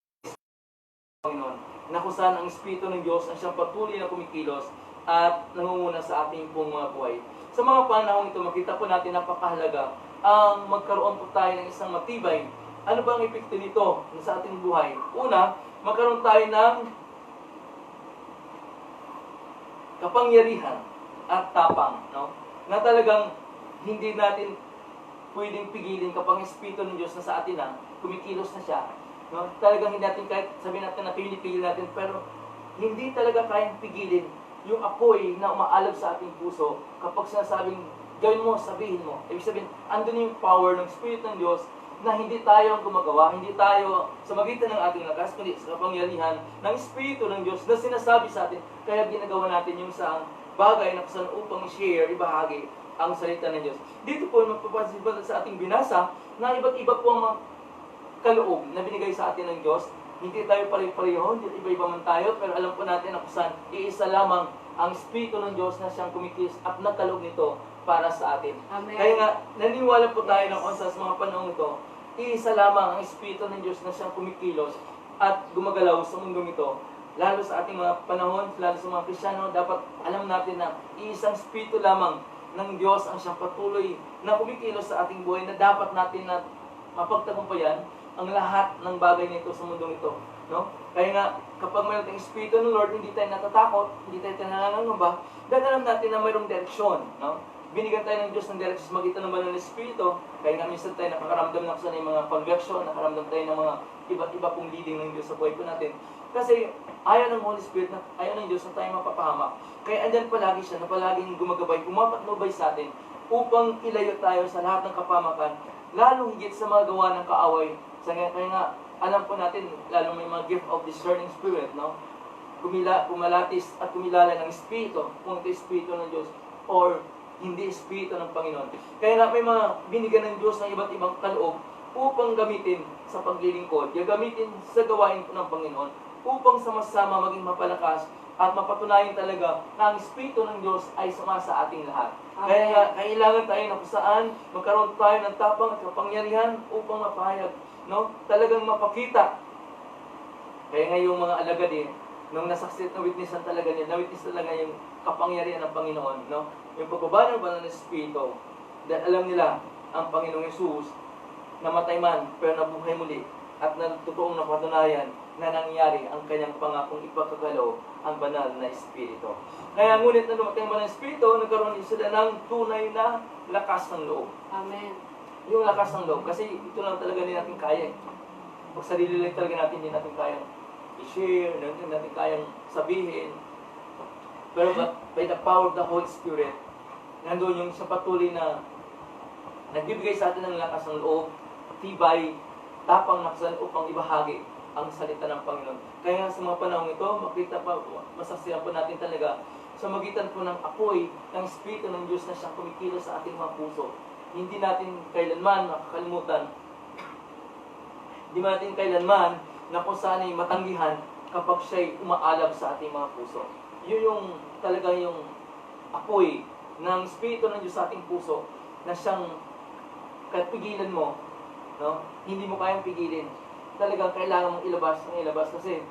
Panginoon. Na kung saan ang Espiritu ng Diyos ang siyang patuloy na kumikilos at nangunguna sa ating pong mga buhay. Sa mga panahong ito, makita po natin napakahalaga ang magkaroon po tayo ng isang matibay. Ano ba ang epekto nito sa ating buhay? Una, magkaroon tayo ng kapangyarihan at tapang, no? Na talagang hindi natin pwedeng pigilin kapag ang Espiritu ng Diyos na sa atin na, kumikilos na siya, no? Talagang hindi natin kahit sabihin natin na pinipigil natin, pero hindi talaga kayang pigilin yung apoy na umaalab sa ating puso kapag sinasabing gawin mo, sabihin mo. Ibig sabihin, andun yung power ng Espiritu ng Diyos na hindi tayo ang gumagawa, hindi tayo sa magitan ng ating lakas, kundi sa kapangyarihan ng Espiritu ng Diyos na sinasabi sa atin. Kaya ginagawa natin yung saang bagay na kusan upang i-share, ibahagi ang salita ng Diyos. Dito po, mapapansin po sa ating binasa na iba't iba po ang mga kaloob na binigay sa atin ng Diyos. Hindi tayo pare-pareho, iba-iba man tayo, pero alam po natin na kusan iisa lamang ang Espiritu ng Diyos na siyang kumikis at nagkaloob nito para sa atin. Amen. Kaya nga, naniwala po tayo na kung sa mga panahon ito, iisa lamang ang Espiritu ng Diyos na siyang kumikilos at gumagalaw sa mundong ito. Lalo sa ating mga panahon, lalo sa mga Kristyano, dapat alam natin na iisang Espiritu lamang ng Diyos ang siyang patuloy na kumikilos sa ating buhay na dapat natin na mapagtagumpayan ang lahat ng bagay nito sa mundong ito. No? Kaya nga, kapag mayroon tayong Espiritu ng Lord, hindi tayo natatakot, hindi tayo nanganganuba, dahil alam natin na mayroong direksyon. No? Binigyan tayo ng Diyos ng direksyon sa magitan ng banal na Espiritu. Kaya nga minsan tayo nakakaramdam na sa mga conviction, nakakaramdam tayo ng mga iba pong leading ng Diyos sa buhay po natin. Kasi ayaw ng Holy Spirit, ayaw ng Diyos na tayo mapapahamak. Kaya andyan palagi siya na palaging gumagabay, pumapatnubay sa atin upang ilayo tayo sa lahat ng kapamakan, lalong higit sa mga gawa ng kaaway. Kaya nga, alam po natin, lalong may mga gift of discerning spirit, no? Kumalatis at kumilala ng Espiritu, kung ito Espiritu ng Diyos, or hindi Espiritu ng Panginoon. Kaya nga may mga binigyan ng Diyos ng iba't ibang kaloob upang gamitin sa paglilingkod, gamitin sa gawain ng Panginoon, upang sama-sama maging mapalakas at mapatunayan talaga na ang Espiritu ng Diyos ay suma sa ating lahat. Amen. Kaya nga, kailangan tayo na kung saan magkaroon tayo ng tapang at kapangyarihan upang mapahayag, no? Talagang mapakita. Kaya nga yung mga alagad nung nasaksit na witnessan talaga niya, na-witness talaga yung kapangyarihan ng Panginoon, no? Yung pagbaba ng banal na Espiritu, dahil alam nila ang Panginoong Yesus, namatay man, pero nabuhay muli, at na totoong napatunayan na nangyari ang kanyang pangakong ipagkagalaw ang banal na Espiritu. Kaya ngunit na dumating ang banal na Espiritu, nagkaroon din sila ng tunay na lakas ng loob. Amen. Yung lakas ng loob, kasi ito lang talaga hindi natin kaya. Pag sarili lang talaga natin, hindi natin kayang i-share, hindi natin kayang sabihin. Pero by the power of the Holy Spirit, nandun yung sa patuloy na nagbibigay sa atin ng lakas ng loob, tibay, tapang nakasal upang ibahagi ang salita ng Panginoon. Kaya nga sa mga panahon ito, makita pa, masaksihan po natin talaga sa magitan po ng apoy ng Espiritu ng Diyos na siyang kumikilos sa ating mga puso. Hindi natin kailanman makakalimutan, hindi natin kailanman na kung saan ay matanggihan kapag siya'y umaalab sa ating mga puso. Yun yung talaga yung apoy ng Espiritu ng Diyos sa ating puso na siyang kahit pigilan mo, no? Hindi mo kayang pigilin. Talagang kailangan mong ilabas kasi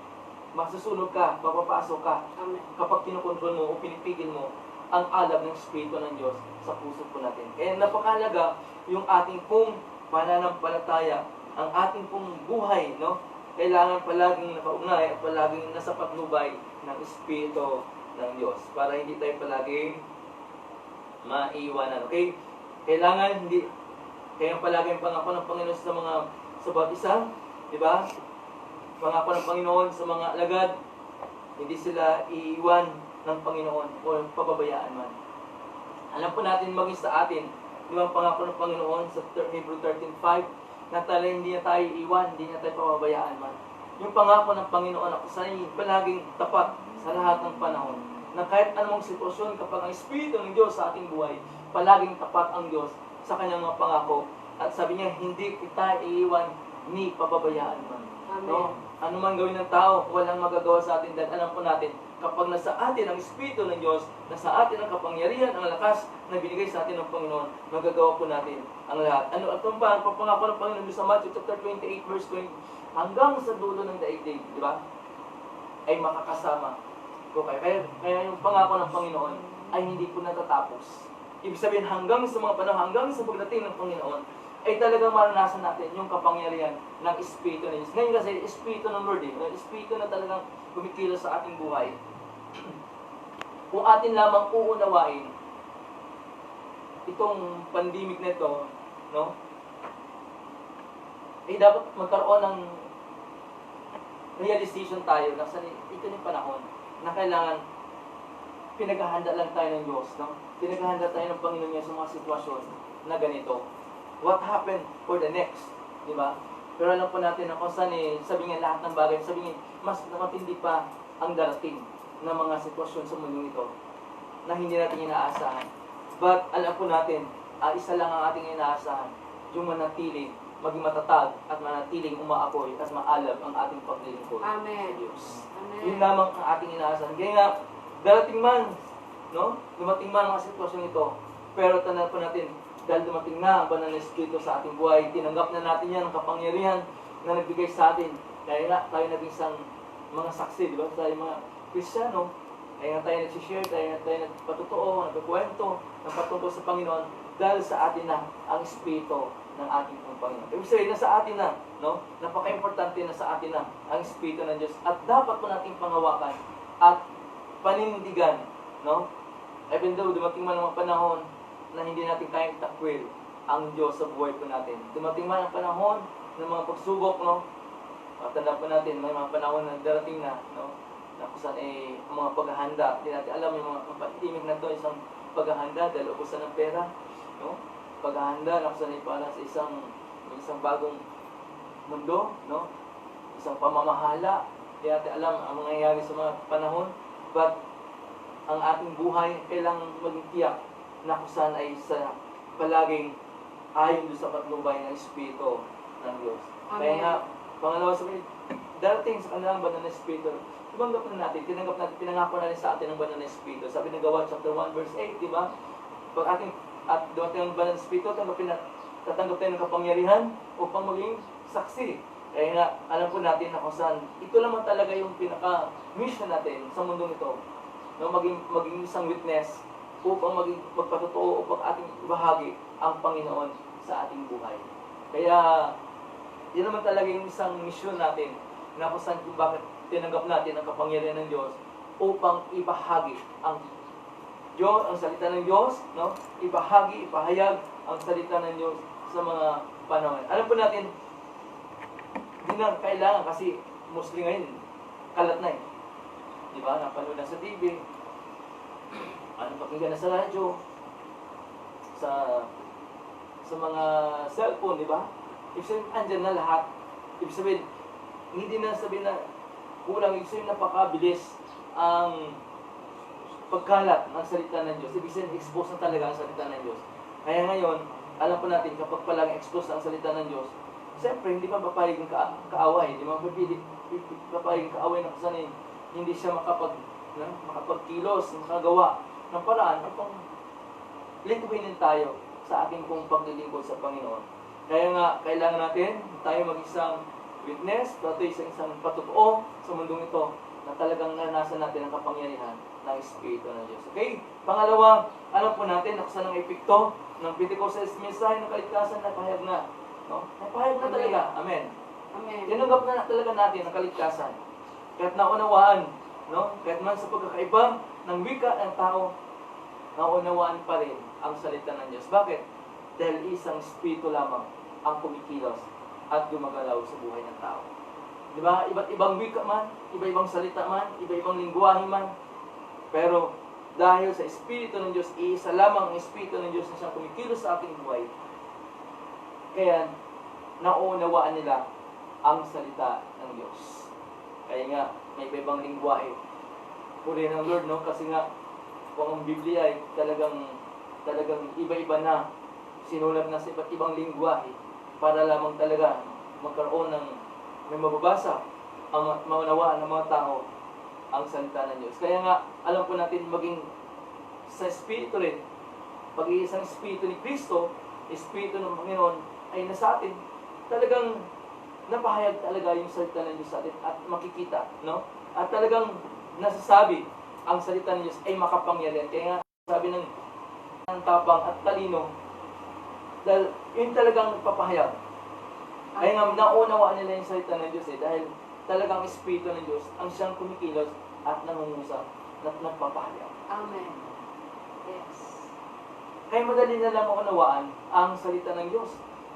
masusunog ka, papapasok ka Amen. kapag kinukontrol mo o pinipigil mo ang alab ng Espiritu ng Diyos sa puso po natin. Kaya napakahalaga yung ating pong pananampalataya, ang ating pong buhay, no? Kailangan palaging nakaugnay at palaging nasa patnubay ng Espiritu ng Diyos para hindi tayo palaging maiwanan. Okay? Kailangan hindi, kaya palaging pangako ng Panginoon sa bawat isa, di ba? Pangako ng Panginoon sa mga alagad, hindi sila iiwan ng Panginoon o pababayaan man. Alam po natin maging sa atin, di ba ang pangako ng Panginoon sa Hebrew 13:5, na talaga hindi na tayo iiwan, hindi na tayo pababayaan man. Yung pangako ng Panginoon ako sa inyo, palaging tapat sa lahat ng panahon. Na kahit anumang sitwasyon, kapag ang Espiritu ng Diyos sa ating buhay, palaging tapat ang Diyos sa kanyang mga pangako. At sabi niya, hindi kita iiwan ni pababayaan man. Amen. No? Ano man gawin ng tao, walang magagawa sa atin dahil alam po natin, kapag nasa atin ang Espiritu ng Diyos, nasa atin ang kapangyarihan, ang lakas na binigay sa atin ng Panginoon, magagawa po natin ang lahat. Ano at ang pangako ng Panginoon sa Matthew chapter 28 verse 20, hanggang sa dulo ng daigdig, di ba? Ay makakasama ko kayo. Kaya yung pangako ng Panginoon ay hindi po natatapos. Ibig sabihin, hanggang sa mga panahon, hanggang sa pagdating ng Panginoon, ay talagang maranasan natin yung kapangyarihan ng Espiritu ng Diyos. Ngayon kasi, Espiritu ng Lord, yung Espiritu na talagang kumikilos sa ating buhay. Kung atin lamang uunawain itong pandemic na ito, no? Eh dapat magkaroon ng realization tayo na ito yung panahon na kailangan pinaghahanda lang tayo ng Diyos, no? Pinaghahanda tayo ng Panginoon niya sa mga sitwasyon na ganito. What happened for the next, di ba? Pero alam po natin na kung saan sabi nga lahat ng bagay, sabi nga mas matindi pa ang darating na mga sitwasyon sa mundo ito na hindi natin inaasahan. But alam po natin, isa lang ang ating inaasahan, yung manatiling, maging matatag at manatiling umaapoy at maalab ang ating paglilingkod Amen. sa Diyos. Amen. Yun lamang ang ating inaasahan. Kaya nga, darating man, no? Dumating man ang sitwasyon ito, pero tandaan po natin, dahil dumating na ang banal na Espiritu sa ating buhay, tinanggap na natin yan ang kapangyarihan na nagbigay sa atin. Kaya nga, tayo naging isang mga saksi, di ba? Tayo mga Kristiyano, kaya nga tayo nagsishare, kaya nga tayo nagpatotoo, nagkukwento, nagpatungkol sa Panginoon, dahil sa atin na ang Espiritu ng ating Panginoon. Ibig sabihin, nasa atin na, no? Napaka-importante na sa atin na ang Espiritu ng Diyos. At dapat po nating pangawakan at panindigan, no? Even though dumating man ang mga panahon na hindi natin kayang takwil ang Diyos sa buhay po natin. Dumating man ang panahon ng mga pagsubok, no? Tandaan po natin, may mga panahon na darating na, no? Na kung saan ang mga paghahanda, hindi natin alam yung mga pandemic na to, isang paghahanda dahil ubusan ng pera, no? Paghahanda na kung saan para sa isang bagong mundo, no? Isang pamamahala, hindi natin alam ang mangyayari sa mga panahon, but ang ating buhay kailangang maging tiyak na kung saan ay sa palaging ayon doon sa patnubay ng Espiritu ng Diyos. Amen. Kaya nga, pangalawa sabi, darating sa kanilang banal na Espiritu, tumanggap na natin, pinangako na rin sa atin ang banal na Espiritu. Sabi ng Gawa chapter 1 verse 8, di ba? Pag ating, at dumating ang banal na Espiritu, tatanggap tayo ng kapangyarihan upang maging saksi. Kaya nga, alam po natin na kung saan, ito naman talaga yung pinaka-mission natin sa mundong ito, na maging isang witness upang magpatotoo, upang ating ibahagi ang Panginoon sa ating buhay. Kaya, yun naman talaga yung isang mission natin, na kung saan kung bakit tinanggap natin ang kapangyarihan ng Diyos upang ibahagi ang Diyos, ang salita ng Diyos, no? Ibahagi, ipahayag ang salita ng Diyos sa mga panahon. Alam po natin, hindi na kailangan kasi Muslim ngayon, kalat na eh. Di ba? Napanood na sa TV, Ano pakinggan na sa radyo, sa mga cellphone, di ba? Ibig sabihin, andyan na lahat. Ibig sabihin, hindi na sabihin na kulang. Ibig sabihin, napakabilis ang pagkalat ng salita ng Diyos. Ibig sabihin, expose na talaga ang salita ng Diyos. Kaya ngayon, alam po natin, kapag palang expose ang salita ng Diyos, siyempre, hindi pa papayag ng kaaway. Hindi man papayag ng kaaway na kasanin. Hindi siya makapagkilos, makagawa ng paraan upang lingkuhin tayo sa ating pong paglilingkod sa Panginoon. Kaya nga, kailangan natin tayo mag-isang witness, tayo isang patotoo sa mundong ito na talagang naranasan natin ang kapangyarihan ng Espiritu ng Diyos. Okay? Pangalawa, alam po natin na saan ang epekto ng Pentecostal mensahe ng kaligtasan na pahayag na. No? Napahayag na talaga. Amen. Amen. Tinanggap na talaga natin ang kaligtasan. Kahit naunawaan, no? Kahit man sa pagkakaiba ng wika ng tao, naunawaan pa rin ang salita ng Diyos. Bakit? Dahil isang Espiritu lamang ang kumikilos at gumagalaw sa buhay ng tao. Di ba? Iba't ibang wika man, iba-ibang salita man, iba-ibang lingwahe man. Pero dahil sa Espiritu ng Diyos, iisa lamang ang Espiritu ng Diyos na siyang kumikilos sa ating buhay. Kaya naunawaan nila ang salita ng Diyos. Kaya nga, may iba-ibang lingwahe. Puri ng Lord, no? Kasi nga, kung ang Biblia ay talagang iba-iba na, sinulat na sa iba't ibang lingwahe, para lamang talaga magkaroon ng may mababasa, ang maunawaan ng mga tao ang salita ng Diyos. Kaya nga, alam po natin maging sa Espiritu rin, pag-iisang Espiritu ni Kristo, Espiritu ng Panginoon ay nasa atin, talagang napahayag talaga yung salita ng Diyos sa atin at makikita, no? At talagang nasasabi ang salita ng Diyos ay makapangyarihan. Kaya nga, sabi ng tapang at talino, dahil yun talagang nagpapahayag. Kaya nga, naunawaan nila yung salita ng Diyos dahil talagang Espiritu ng Diyos ang siyang kumikilos at nangungusap at nagpapahayag. Amen. Yes. Kaya madali na lang maunawaan ang salita ng Diyos.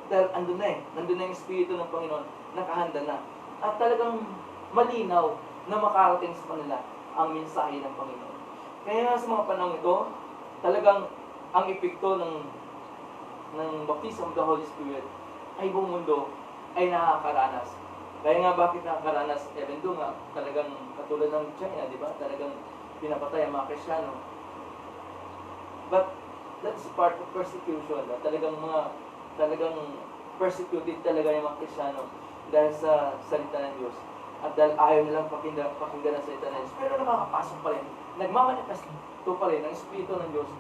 Dahil andun na yung Espiritu ng Panginoon, nakahanda na. At talagang malinaw na makarating sa kanila ang mensahe ng Panginoon. Kaya nga sa mga panahon ito, talagang ang epekto ng baptism of the Holy Spirit ay buong mundo ay nakakaranas. Kaya nga bakit nakakaranas? Even doon nga, talagang katulad ng China, di ba? Talagang pinapatay ang mga Kristyano. But that's part of persecution. Talagang persecuted talaga yung mga Kristyano dahil sa salita ng Diyos. At dahil ayaw nilang pakinggan ang salita ng Diyos. Pero nakakapasok pa rin. Nagmamanifesto pa rin ang Espiritu ng Diyos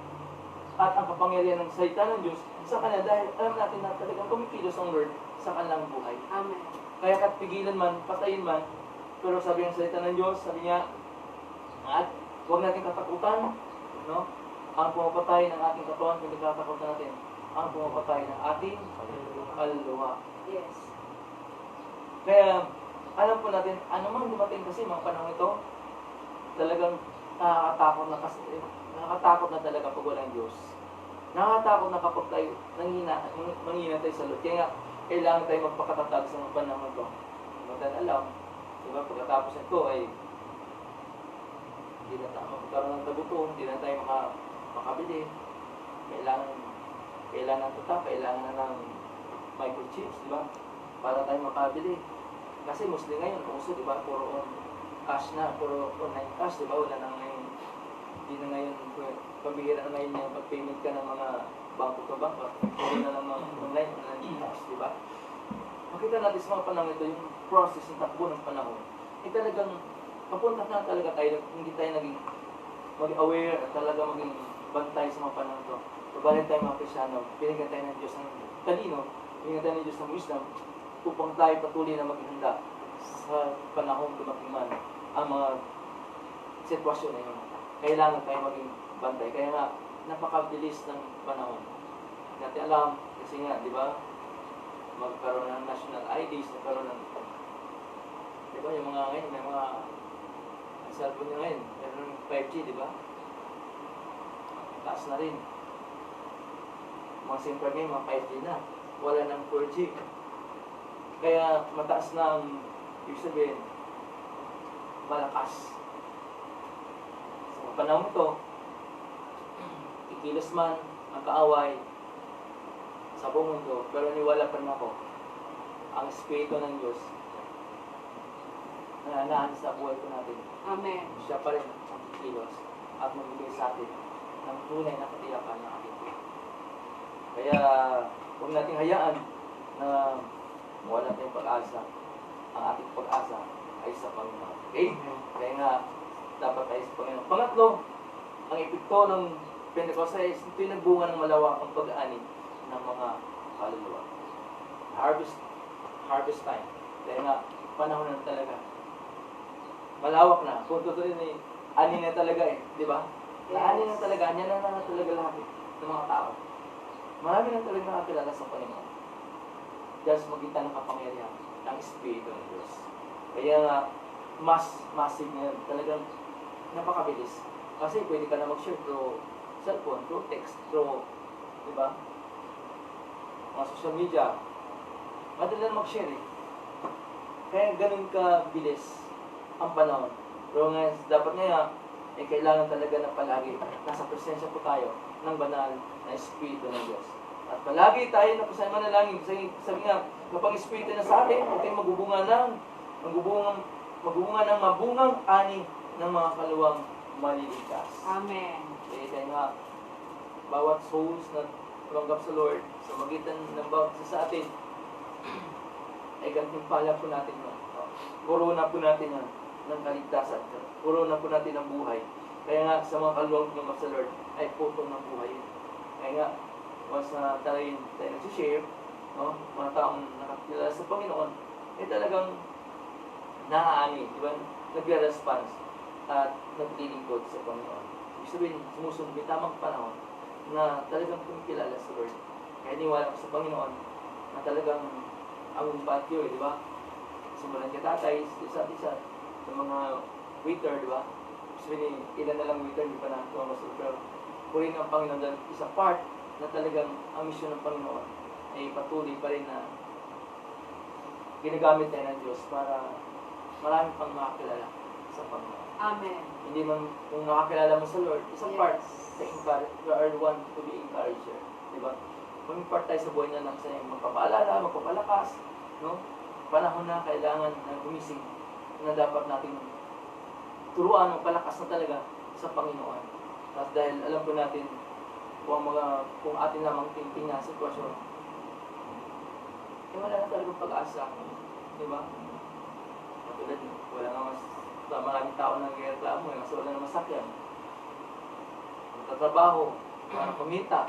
at ang kapangyarihan ng salita ng Diyos sa kanila dahil alam natin na talagang kumikilos ang Lord sa kanilang buhay. Amen. Kaya kahit pigilan man, patayin man, pero sabi ng salita ng Diyos, sabi niya, at huwag natin katakutan, no? Ang pumapatay ng ating katawan, kung nagkatakutan natin, ang pumapatay ng ating kaluluwa. Yes. Kaya, alam po natin, ano man dumating kasi mga panahon ito, talagang nakakatakot na talaga pag walang Diyos. Nakakatakot na kapag tayo manghina tayo sa Lord. Kaya nga, kailangan tayo magpakatatag sa mga panahon ito. Magdan alam, diba, pagkatapos ito ay hindi na tayo magkaroon ng tagutom, hindi na tayo makabili. Kailangan tuta, kailangan na ng microchips, di ba? Para tayo makabili. Kasi mostly ngayon, uso, di ba? Puro cash na, puro online cash, di ba? Wala na ngayon, hindi na ngayon, pabihira na ngayon yung pag-payment ka ng mga bangko to bangko. Hindi na lang mga online cash, di ba? Makita natin sa mga panahon ito, yung process, yung takbo ng panahon, ay talagang, papunta na talaga tayo, hindi tayo naging mag-aware at talaga maging bantay sa mga panahon ito. Pabalin tayo mga Kristyano, binigyan tayo ng Diyos ng talino, binigyan tayo ng Diyos ng wisdom, upang tayo patuloy na maghanda sa panahon dumating man ang mga sitwasyon na yun. Kailangan tayo maging bantay. Kaya nga, napakabilis ng panahon. Hindi natin alam, kasi nga, di ba, magkaroon ng national IDs, magkaroon ng, di ba, yung mga ngayon, may mga cellphone nyo ngayon, meron ng 5G, di ba? Taas na rin. Mga SIM card ngayon, mga 5G na. Wala ng 4G. Kaya mataas na ang, ibig sabihin, malakas. Sa panahon ito, kikilos man ang kaaway sa buong mundo, pero niwala pa rin ako, ang Espiritu ng Diyos na nananahan sa buhay ko natin. Amen. Siya pa rin ang kikilos at magbigay sa atin ng tunay na katiyakan ng ating buhay. Kaya huwag nating hayaan na mawala tayong pag-asa. Ang ating pag-asa ay sa Panginoon. Okay? Kaya nga, dapat tayo sa Panginoon. Pangatlo, ang epekto ng Pentecostes, ito'y nagbunga ng malawakang pag-ani ng mga kaluluwa. Harvest time. Kaya nga, panahon na talaga. Malawak na. Kung totoo yun, ani na talaga di ba? Ani na talaga, ani na talaga lahat ng mga tao. Marami na talaga nakakilala sa Panginoon. Dahil sa magitan ng kapangyarihan ng Espiritu ng Diyos. Kaya nga, mas massive ngayon. Talagang napakabilis. Kasi pwede ka na mag-share through cellphone, through text, through, di ba? Mga social media. Madali na mag-share Kaya ganun ka bilis ang panahon. Pero nga, dapat nga, kailangan talaga na palagi nasa presensya po tayo ng banal na Espiritu ng Diyos. At palagi tayo na pasay manalangin. Sabi nga, kapag Espiritu na sa atin, ito'y magbubunga ng mabungang ani ng mga kaluwang maliligtas. Amen. Kaya nga, bawat souls na tumanggap sa Lord, sa magitan ng bawat isa sa atin, ay gantimpala po natin yun. Corona po natin yan ng kaligtasan. Corona po natin ng buhay. Kaya nga, sa mga kaluwang tumanggap sa Lord, ay puto ng buhay yun. Kaya nga, once na tayo nagsishare, mga taong nakakilala sa Panginoon, talagang naaani, di ba? Nagre-response at naglilingkod sa Panginoon. Ibig sabihin, sumusunod may tamang panahon na talagang kumikilala sa Lord. Kaya niwala ko sa Panginoon na talagang ang patio, di ba? Simulan ka tatay, isa-isa, sa mga waiter, di ba? Ibig sabihin, ilan na lang waiter, di pa na tumamasal. Pero purin ang Panginoon dahil isa part na talagang ang misyon ng Panginoon ay patuloy pa rin na ginagamit tayo ng Diyos para marami pang makakilala sa Panginoon. Amen. Hindi man kung nakakilala mo sa Lord, isang part na encourage, you are the one to be encourager. Diba? Kung part tayo sa buhay na lang sa magpapaalala, magpapalakas, no? Panahon na kailangan na gumising na dapat nating turuan o palakas na talaga sa Panginoon. At dahil alam po natin kung atin lamang tingnan sa sitwasyon, wala na talagang pag-asa. Diba? Katulad, wala nga maraming tao na nagreklamo, kasi wala na masakyan. Magtatrabaho, para kumita.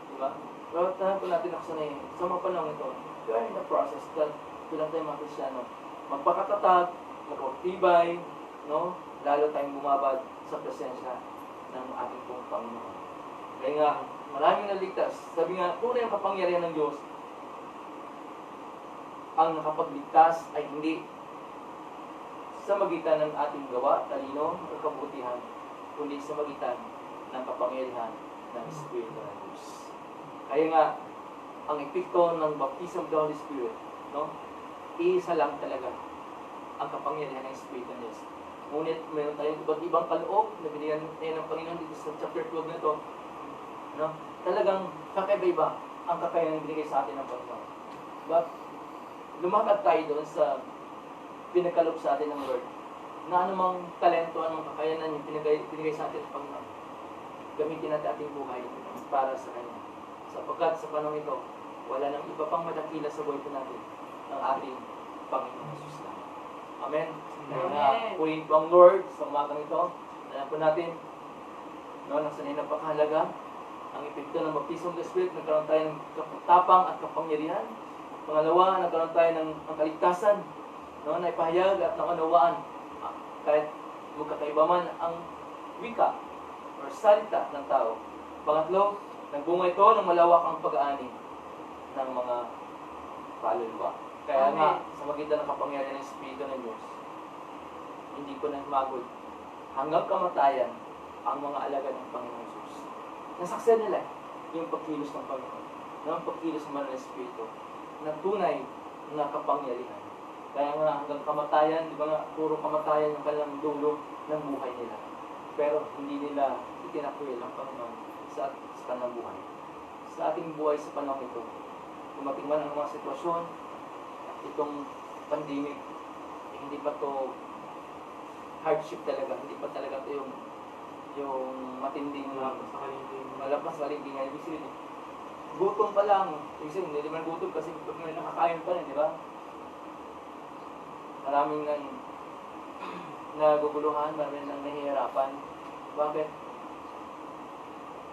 Diba? Pero tahan po natin ako sanay, sa mga panahon ito, we are in the process that bilang tayo mga Kristyano, magpakatatag, magpapatibay, no? Lalo tayong bumabad sa presensya ng ating pong Panginoon. Kaya nga, maraming naligtas. Sabi nga, tunay ang kapangyarihan ng Diyos, ang nakapagligtas ay hindi sa magitan ng ating gawa, talino, o kabutihan, kundi sa magitan ng kapangyarihan ng Espiritu ng Diyos. Kaya nga, ang epekto ng baptism of the Holy Spirit, no? Iisa lang talaga ang kapangyarihan ng Espiritu ng Diyos. Ngunit meron tayong iba't ibang kaloob na binigyan tayo ng Panginoon dito sa chapter 12 na ito. No? Talagang kakaiba-iba ang kakayahan binigay sa atin ng Panginoon. But, lumakad tayo doon sa pinagkaloob sa atin ng Lord na anumang talento, anumang kakayanan yung pinigay sa atin ng Panginoon. Gamitin natin ating buhay para sa Kanya. Sapagkat sa panahon ito, wala nang iba pang madakila sa buhay natin ng ating Panginoon Jesus lang. Amen? Kaya nga, puhin po ang Lord sa umagang ito. Alam po natin, nasa napakahalaga ang epekto ng baptism ng Spirit, nagkaroon tayo ng tapang at kapangyarihan. Pangalawa, nagkaroon tayo ng kaligtasan, na ipahayag at naunawaan. Kahit magkakaiba man ang wika or salita ng tao. Pangatlo, nagbunga ito ng malawakang pag-aani ng mga kaluluwa. Kaya nga, sa magitan ng kapangyarihan ng Espiritu ng Diyos, hindi ko na magod hanggang kamatayan ang mga alagad ng Panginoon Jesus. Nasaksan nila yung pagkilos ng Panginoon, ng pagkilos ng Manang Espiritu, na tunay na kapangyarihan. Kaya nga hanggang kamatayan, di ba nga, puro kamatayan yung kanilang dulo ng buhay nila. Pero hindi nila itinakwil ang Panginoon sa kanilang buhay. Sa ating buhay sa panahon ito, dumating man ang mga sitwasyon, itong pandemic, hindi pa to hardship talaga, hindi pa talaga to yung matinding malapas kalingking nga. Ibig sabihin, gutom pa lang. Ibig sabihin, hindi naman gutom kasi may nakakain pa rin, di ba? Maraming nang naguguluhan, maraming nang nahihirapan. Bakit?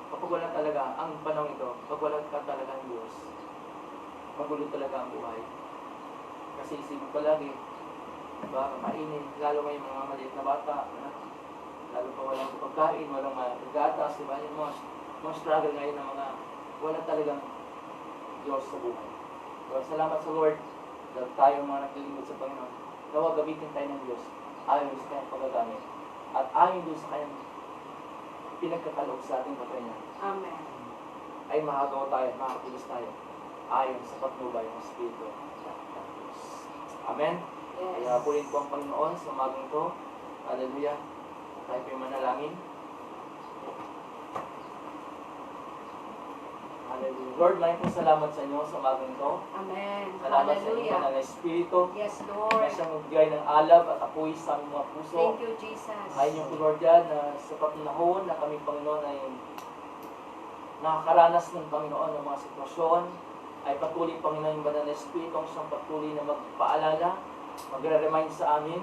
Kapag wala talaga ang panahon ito, pag wala ka talaga ng Diyos, magulo talaga ang buhay. Kasi isipin ko lagi, diba, kakainin, lalo may mga maliit na bata, lalo pa walang pagkain, walang gatas, diba, yung mga struggle ngayon ng mga wala talagang Diyos sa buhay. So, salamat sa Lord dahil tayo mga naglilingkod sa Panginoon. Nawa gamitin tayo ng Diyos ayon sa kanyang paggagamit at ayon doon sa kanyang pinagkakaloob sa ating kapatid. Amen. Ay makagawa tayo at makakilos tayo ayon sa patnubay ng Espiritu ng Diyos. Amen? Yes. Kaya pulin po ang Panginoon sa umagang ito. Hallelujah. Tayo po yung manalangin. Hallelujah. Lord, maraming pong salamat sa inyo sa umagang ito. Amen. Salamat sa inyo Hallelujah. ng Espiritu Yes, na Lord. siyang magbigay ng alab at apoy sa aming mga puso. Thank you, Jesus. Ay yung Lord yan na sa panahon na kami Panginoon ay nakakaranas ng Panginoon ng mga sitwasyon, ay patuloy Panginoon yung banal na Espiritu ang siyang patuloy na magpaalala, magre-remind sa amin,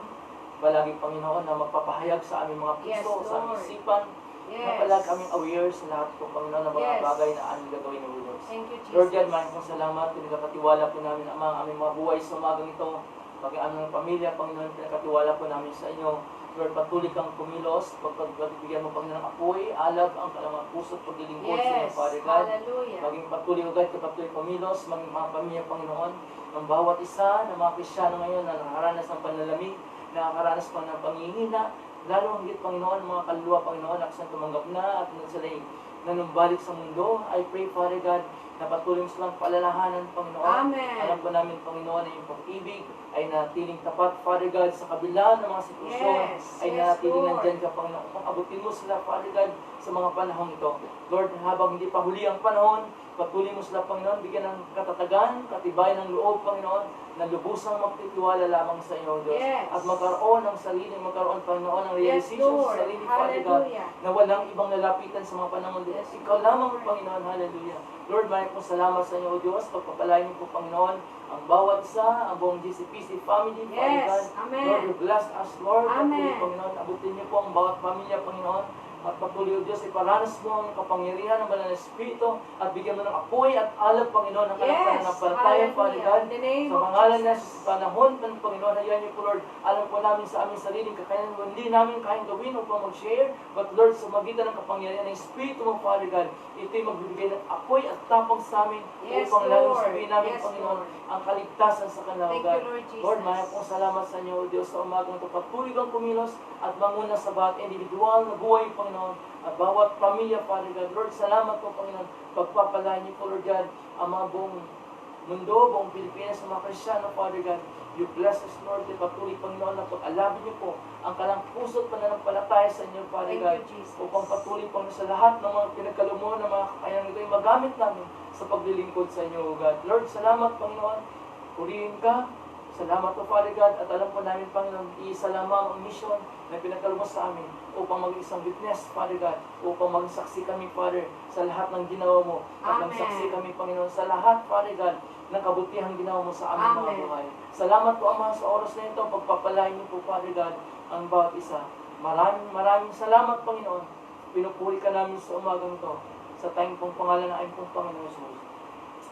palagi Panginoon na magpapahayag sa aming mga puso, Yes, sa aming Lord. isipan, Yes. na palagi kaming aware sa lahat po Panginoon ng mga Yes. bagay na aming gagawin ng Lord. Thank you, Jesus. Lord God, maraming pong salamat, pinagkakatiwala po namin ang aming mga buhay sa umagang ito, paging aming pamilya, Panginoon, pinagkatiwala po namin sa inyo. Lord, patuloy kang kumilos, pagbibigyan mo Panginoon ng apoy, alab ang kalamang puso at paglilingkod sa inyo, Yes. Father God. Hallelujah. Maging patuloy o God, kapatuloy kumilos, maging mga pamilya, Panginoon, ng bawat isa ng mga Kristyano ngayon na nakaranas ng panlalamig, nakakaranas pa ng pangihina, lalo higit, Panginoon, mga kaluluwa, Panginoon, na kasang tumanggap na at sila'y nanumbalik sa mundo. I pray, Father God, na patuloy mo silang palalahanan, Panginoon. Amen. Alam po namin, Panginoon, na yung pag-ibig ay natiling tapat, Father God, sa kabila ng mga sitwasyon, Yes. ay Yes, natiling Lord. nandyan ka, Panginoon. Kung abutin mo sila, Father God, sa mga panahong ito. Lord, habang hindi pa huli ang panahon, patuloy mo sila, Panginoon, bigyan ng katatagan, katibayan ng loob, Panginoon, na lubusang magtitiwala lamang sa iyo, Diyos. Yes. At magkaroon ng sarili, magkaroon, Panginoon, ng Yes, realization Lord. sa sarili, Father God, Hallelujah. na walang ibang lalapitan sa mga panahon, Diyos. Yes, Ikaw lamang, Lord. Panginoon, hallelujah. Lord, maraming po salamat sa inyo, O Diyos. Pagpapalain niyo po, Panginoon, ang bawat isa, ang buong GCPC family, Father Yes. God. Amen. Lord, you bless us, Lord. Amen. Patuloy, Panginoon, abutin niyo po ang bawat pamilya, Panginoon. At patuloy, O Diyos, iparanas mo ang kapangyarihan ng banal na Espiritu at bigyan mo ng apoy at alab, Panginoon, ng Yes. pananampalataya, Father Hallelujah. God. In the name Sa of pangalan na Jesus. sa panahon ng Panginoon, hayaan niyo po, Lord, alam po namin sa aming sariling kakayanan, hindi namin kayang gawin upang mag-share, but Lord, sa magitan ng kapangyarihan ng Espiritu mo, Father God, ito'y magbibigay ng apoy at tapang sa amin Yes, upang lalong Lord. sabihin namin, Yes, Panginoon, Lord. ang kaligtasan sa kanila, Thank God. you, Lord Jesus. Lord, maraming pong salamat sa inyo, O Diyos, sa umagang ito. Patuloy kang kumilos at manguna sa bawat individual na buhay, Panginoon, at bawat pamilya, Father God. Lord, salamat po, Panginoon. Pagpapalain niyo po, Lord God, ang mga buong mundo, buong Pilipinas, sa mga Kristyano, Father God. You bless us, Lord. Patuloy, Panginoon, na pag-alabin niyo po ang kalang puso at pananampalataya sa inyo, Father Thank God. you, Jesus. Upang patuloy, Panginoon, sa lahat ng mga pinagkalumuhan ng mga kakayanan nito, ay magamit namin sa paglilingkod sa inyo, O God. Lord, salamat, Panginoon. Purihin ka. Salamat po, Father God. At alam po namin, Panginoon, isa lamang ang mission na pinagkalumos sa amin upang maging isang witness, Father God. Upang maging saksi kami, Father, sa lahat ng ginawa mo. At Amen. magsaksi kami, Panginoon, sa lahat, Father God, ng kabutihang ginawa mo sa aming mga Amen. buhay. Salamat po, Ama, sa oras na ito. Pagpapalain niyo po, Father God, ang bawat isa. Maraming salamat, Panginoon. Pinupuri ka namin sa umagang ito. Sa tayong pong pangalan na ayong pong Panginoon Jesus.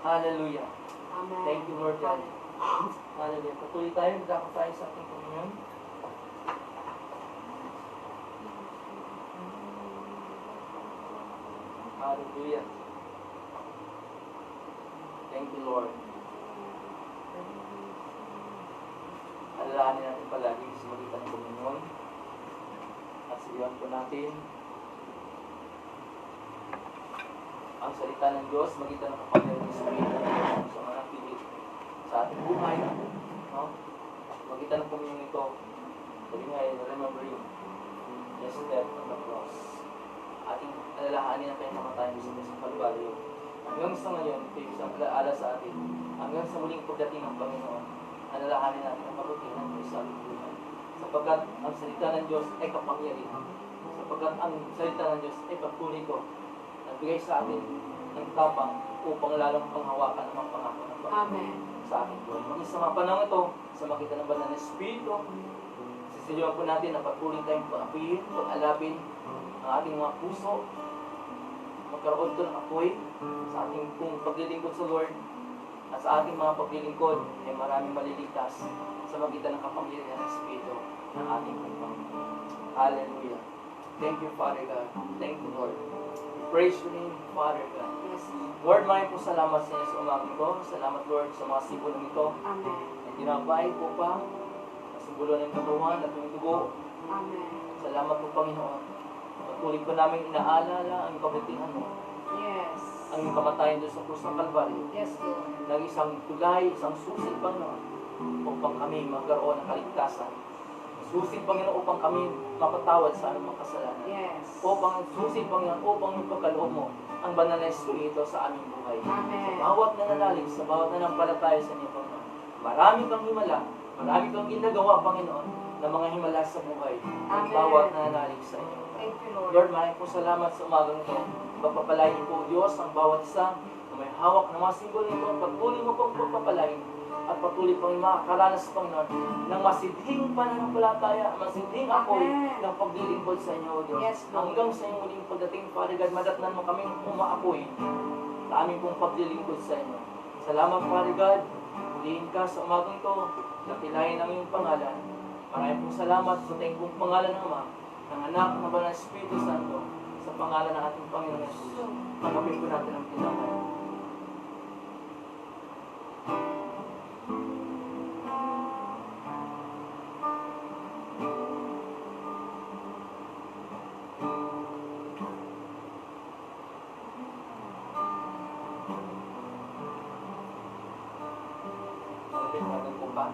Hallelujah. Amen. Thank you, Lord God. Hallelujah. Patuloy tayo, magdako tayo sa ating Panginoon. Hallelujah. Thank you, Lord. Alalahanin natin palagi sa magitan ng Panginoon. At sabihan po natin ang salita ng Diyos, magitan ng kapangyarihan ng Espiritu ng Diyos sa mga napilit sa ating buhay. No? Magitan ng Panginoon ito. Sabi nga, remember you. Just step on the cross. ating alalahanin ang kanyang kamatayan sa Kalbaryo. Hanggang sa ngayon, ito yung isang alaala sa atin. Hanggang sa muling pagdating ng Panginoon, alalahanin natin ang kabutihan ng isang buhay. Sapagkat ang salita ng Diyos ay kapangyarihan. Sapagkat ang salita ng Diyos ay pagtuloy ko. Nagbigay sa atin ng tapang upang lalong panghawakan ang mga pangako ng Panginoon Amen. sa ating buhay. Maging sa mga panahon ito, sa makita ng banal na Espiritu, sisiluan po natin na patuloy tayong pag-apihin, pag-alabin ang ating mga puso, magkaroon ito ng apoy sa ating kung paglilingkod sa Lord, at sa ating mga paglilingkod ay maraming maliligtas sa magitan ng kapangyarihan ng Espiritu ng ating Panginoon. Hallelujah. Thank you, Father God. Thank you, Lord. Praise your name, Father God. Yes. Lord, maraming po salamat sa inyo sa umagang ito. Salamat, Lord, sa mga simbolo nito. Amen. Ang dinabay po pa sa simbolo ng katawan at yung dugo. Amen. Salamat po, Panginoon. Patuloy po namin inaalala ang kabutihan mo. Yes. Ang iyong kamatayan doon sa krus ng Kalbaryo. Yes, Lord. Nang isang tulay, isang susi, Panginoon, upang kami magkaroon ng kaligtasan. Susi, Panginoon, upang kami mapatawad sa anumang kasalanan. Yes. Upang susi, Panginoon, upang ipagkaloob mo ang banal na Espiritu sa aming buhay. Amen. Sa bawat nananalig, sa bawat nanampalataya sa inyo, Panginoon. Marami kang himala, marami kang ginagawa, Panginoon, na mga himala sa buhay ng Amen. bawat nananalig sa inyo. Thank you, Lord. Lord, maraming po salamat sa umagang ito. Pagpapalain niyo po, Diyos, ang bawat isa na may hawak ng mga simbolo nito. Patuloy mo pong pagpapalain at patuloy pong makakaranas, Panginoon, ng masidhing pananampalataya, masidhing apoy Amen. ng paglilingkod sa inyo, O Diyos. Yes, Lord. Hanggang sa iyong muling pagdating, Father God, madatnan mo kaming umaapoy sa aming pong paglilingkod sa inyo. Salamat, Father God. Pulihin ka sa umagang ito. Nakilayan ang iyong pangalan. Maraming pong salamat sa tayong pong pangalan ng Ama, ng Anak, ng Banal na Espiritu Santo, sa pangalan ng ating Panginoon Jesus. Tanggapin po natin ang tinamay. Tanggapin natin po ba?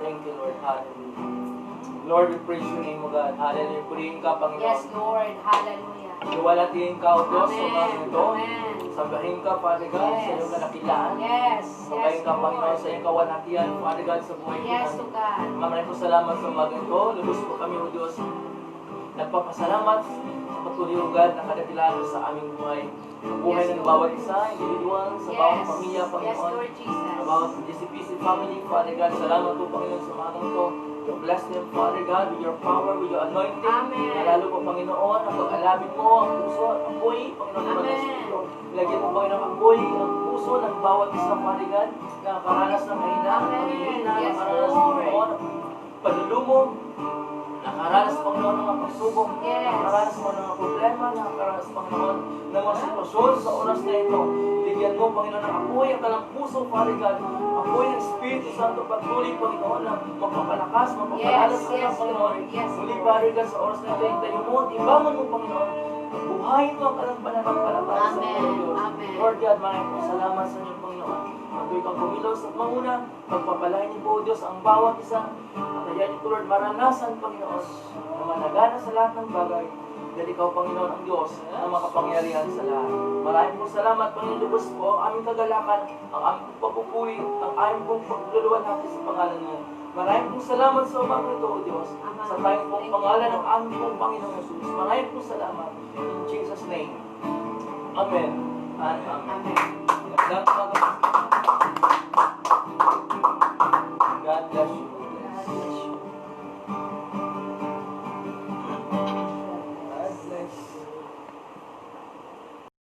Thank you, Lord. Hallelujah. Lord, we praise your name, O God. Hallelujah. Purihin ka, Yes, Panginoon. Lord. Hallelujah. Luwalatihin ka, O Diyos, sa mga Amen. ito. Amen. Sambahin ka, Father God, sa Yes. iyong kanakilaan. Yes. Sambahin Yes, ka, Panginoon, Lord. sa iyong kawalatian, Father God, sa buhay Yes, ko. to God. Maraming po salamat sa umaga ito. Lubos po kami, O Diyos. Nagpapasalamat sa patuloy, O God, na kadakilaan mo sa aming buhay. Sa buhay Yes, ng Lord. bawat isa, individual, sa bawat Yes. pamilya, Yes, Panginoon. Lord Jesus. Sa bawat GCPC family, Father God, salamat po, Panginoon, sa umagang ito. You bless them, Father God, with your power, with your anointing. Amen. Na lalo po, Panginoon, ang pag-alabin mo, ang puso, ang apoy, Panginoon, Amen. Panginoon, Espiritu. Lagyan mo, Panginoon, ang apoy, ang puso ng bawat isa, Father God, na nakaranas ng kahinaan, Amen. panghihina, Yes, nakaranas, Lord. Panginoon, ng panlulumo, nakaranas, Panginoon, ng mga pagsubok, Yes. nakaranas mo ng mga problema, nakaranas, Panginoon, ng mga sitwasyon sa oras na ito. Bigyan mo, Panginoon, ng apoy at ng puso, Father God, apoy ng Espiritu Santo, patuloy, Panginoon, na magpapalakas, magpapalalas Yes, sa yes, Panginoon. Lord. Yes, Muli, Lord. Father God, sa oras na ito, hintayin mo, ibangon mo, Panginoon, buhayin mo ang pananampalataya sa Amen. mga Diyos. Amen. Lord God, maraming po salamat sa inyo, Panginoon. Patuloy kang kumilos at manguna, pagpapalain niyo po, Diyos, ang bawat isa. At ayan niyo po, Lord, maranasan, Panginoon, na managana sa lahat ng bagay. Dahil ikaw, Panginoon, ang Diyos na makapangyarihan sa lahat. Maraming po salamat, Panginoon, lubos po ang aming kagalakan, ang aming pagpupuri, ang aming pong pagluluwan natin sa pangalan mo. Maraming po salamat sa umagang ito, O Diyos, sa tayong pong pangalan ng aming pong Panginoon Jesus. Maraming po salamat. In Jesus' name. Amen. And amen. Amen. Magandang umaga po.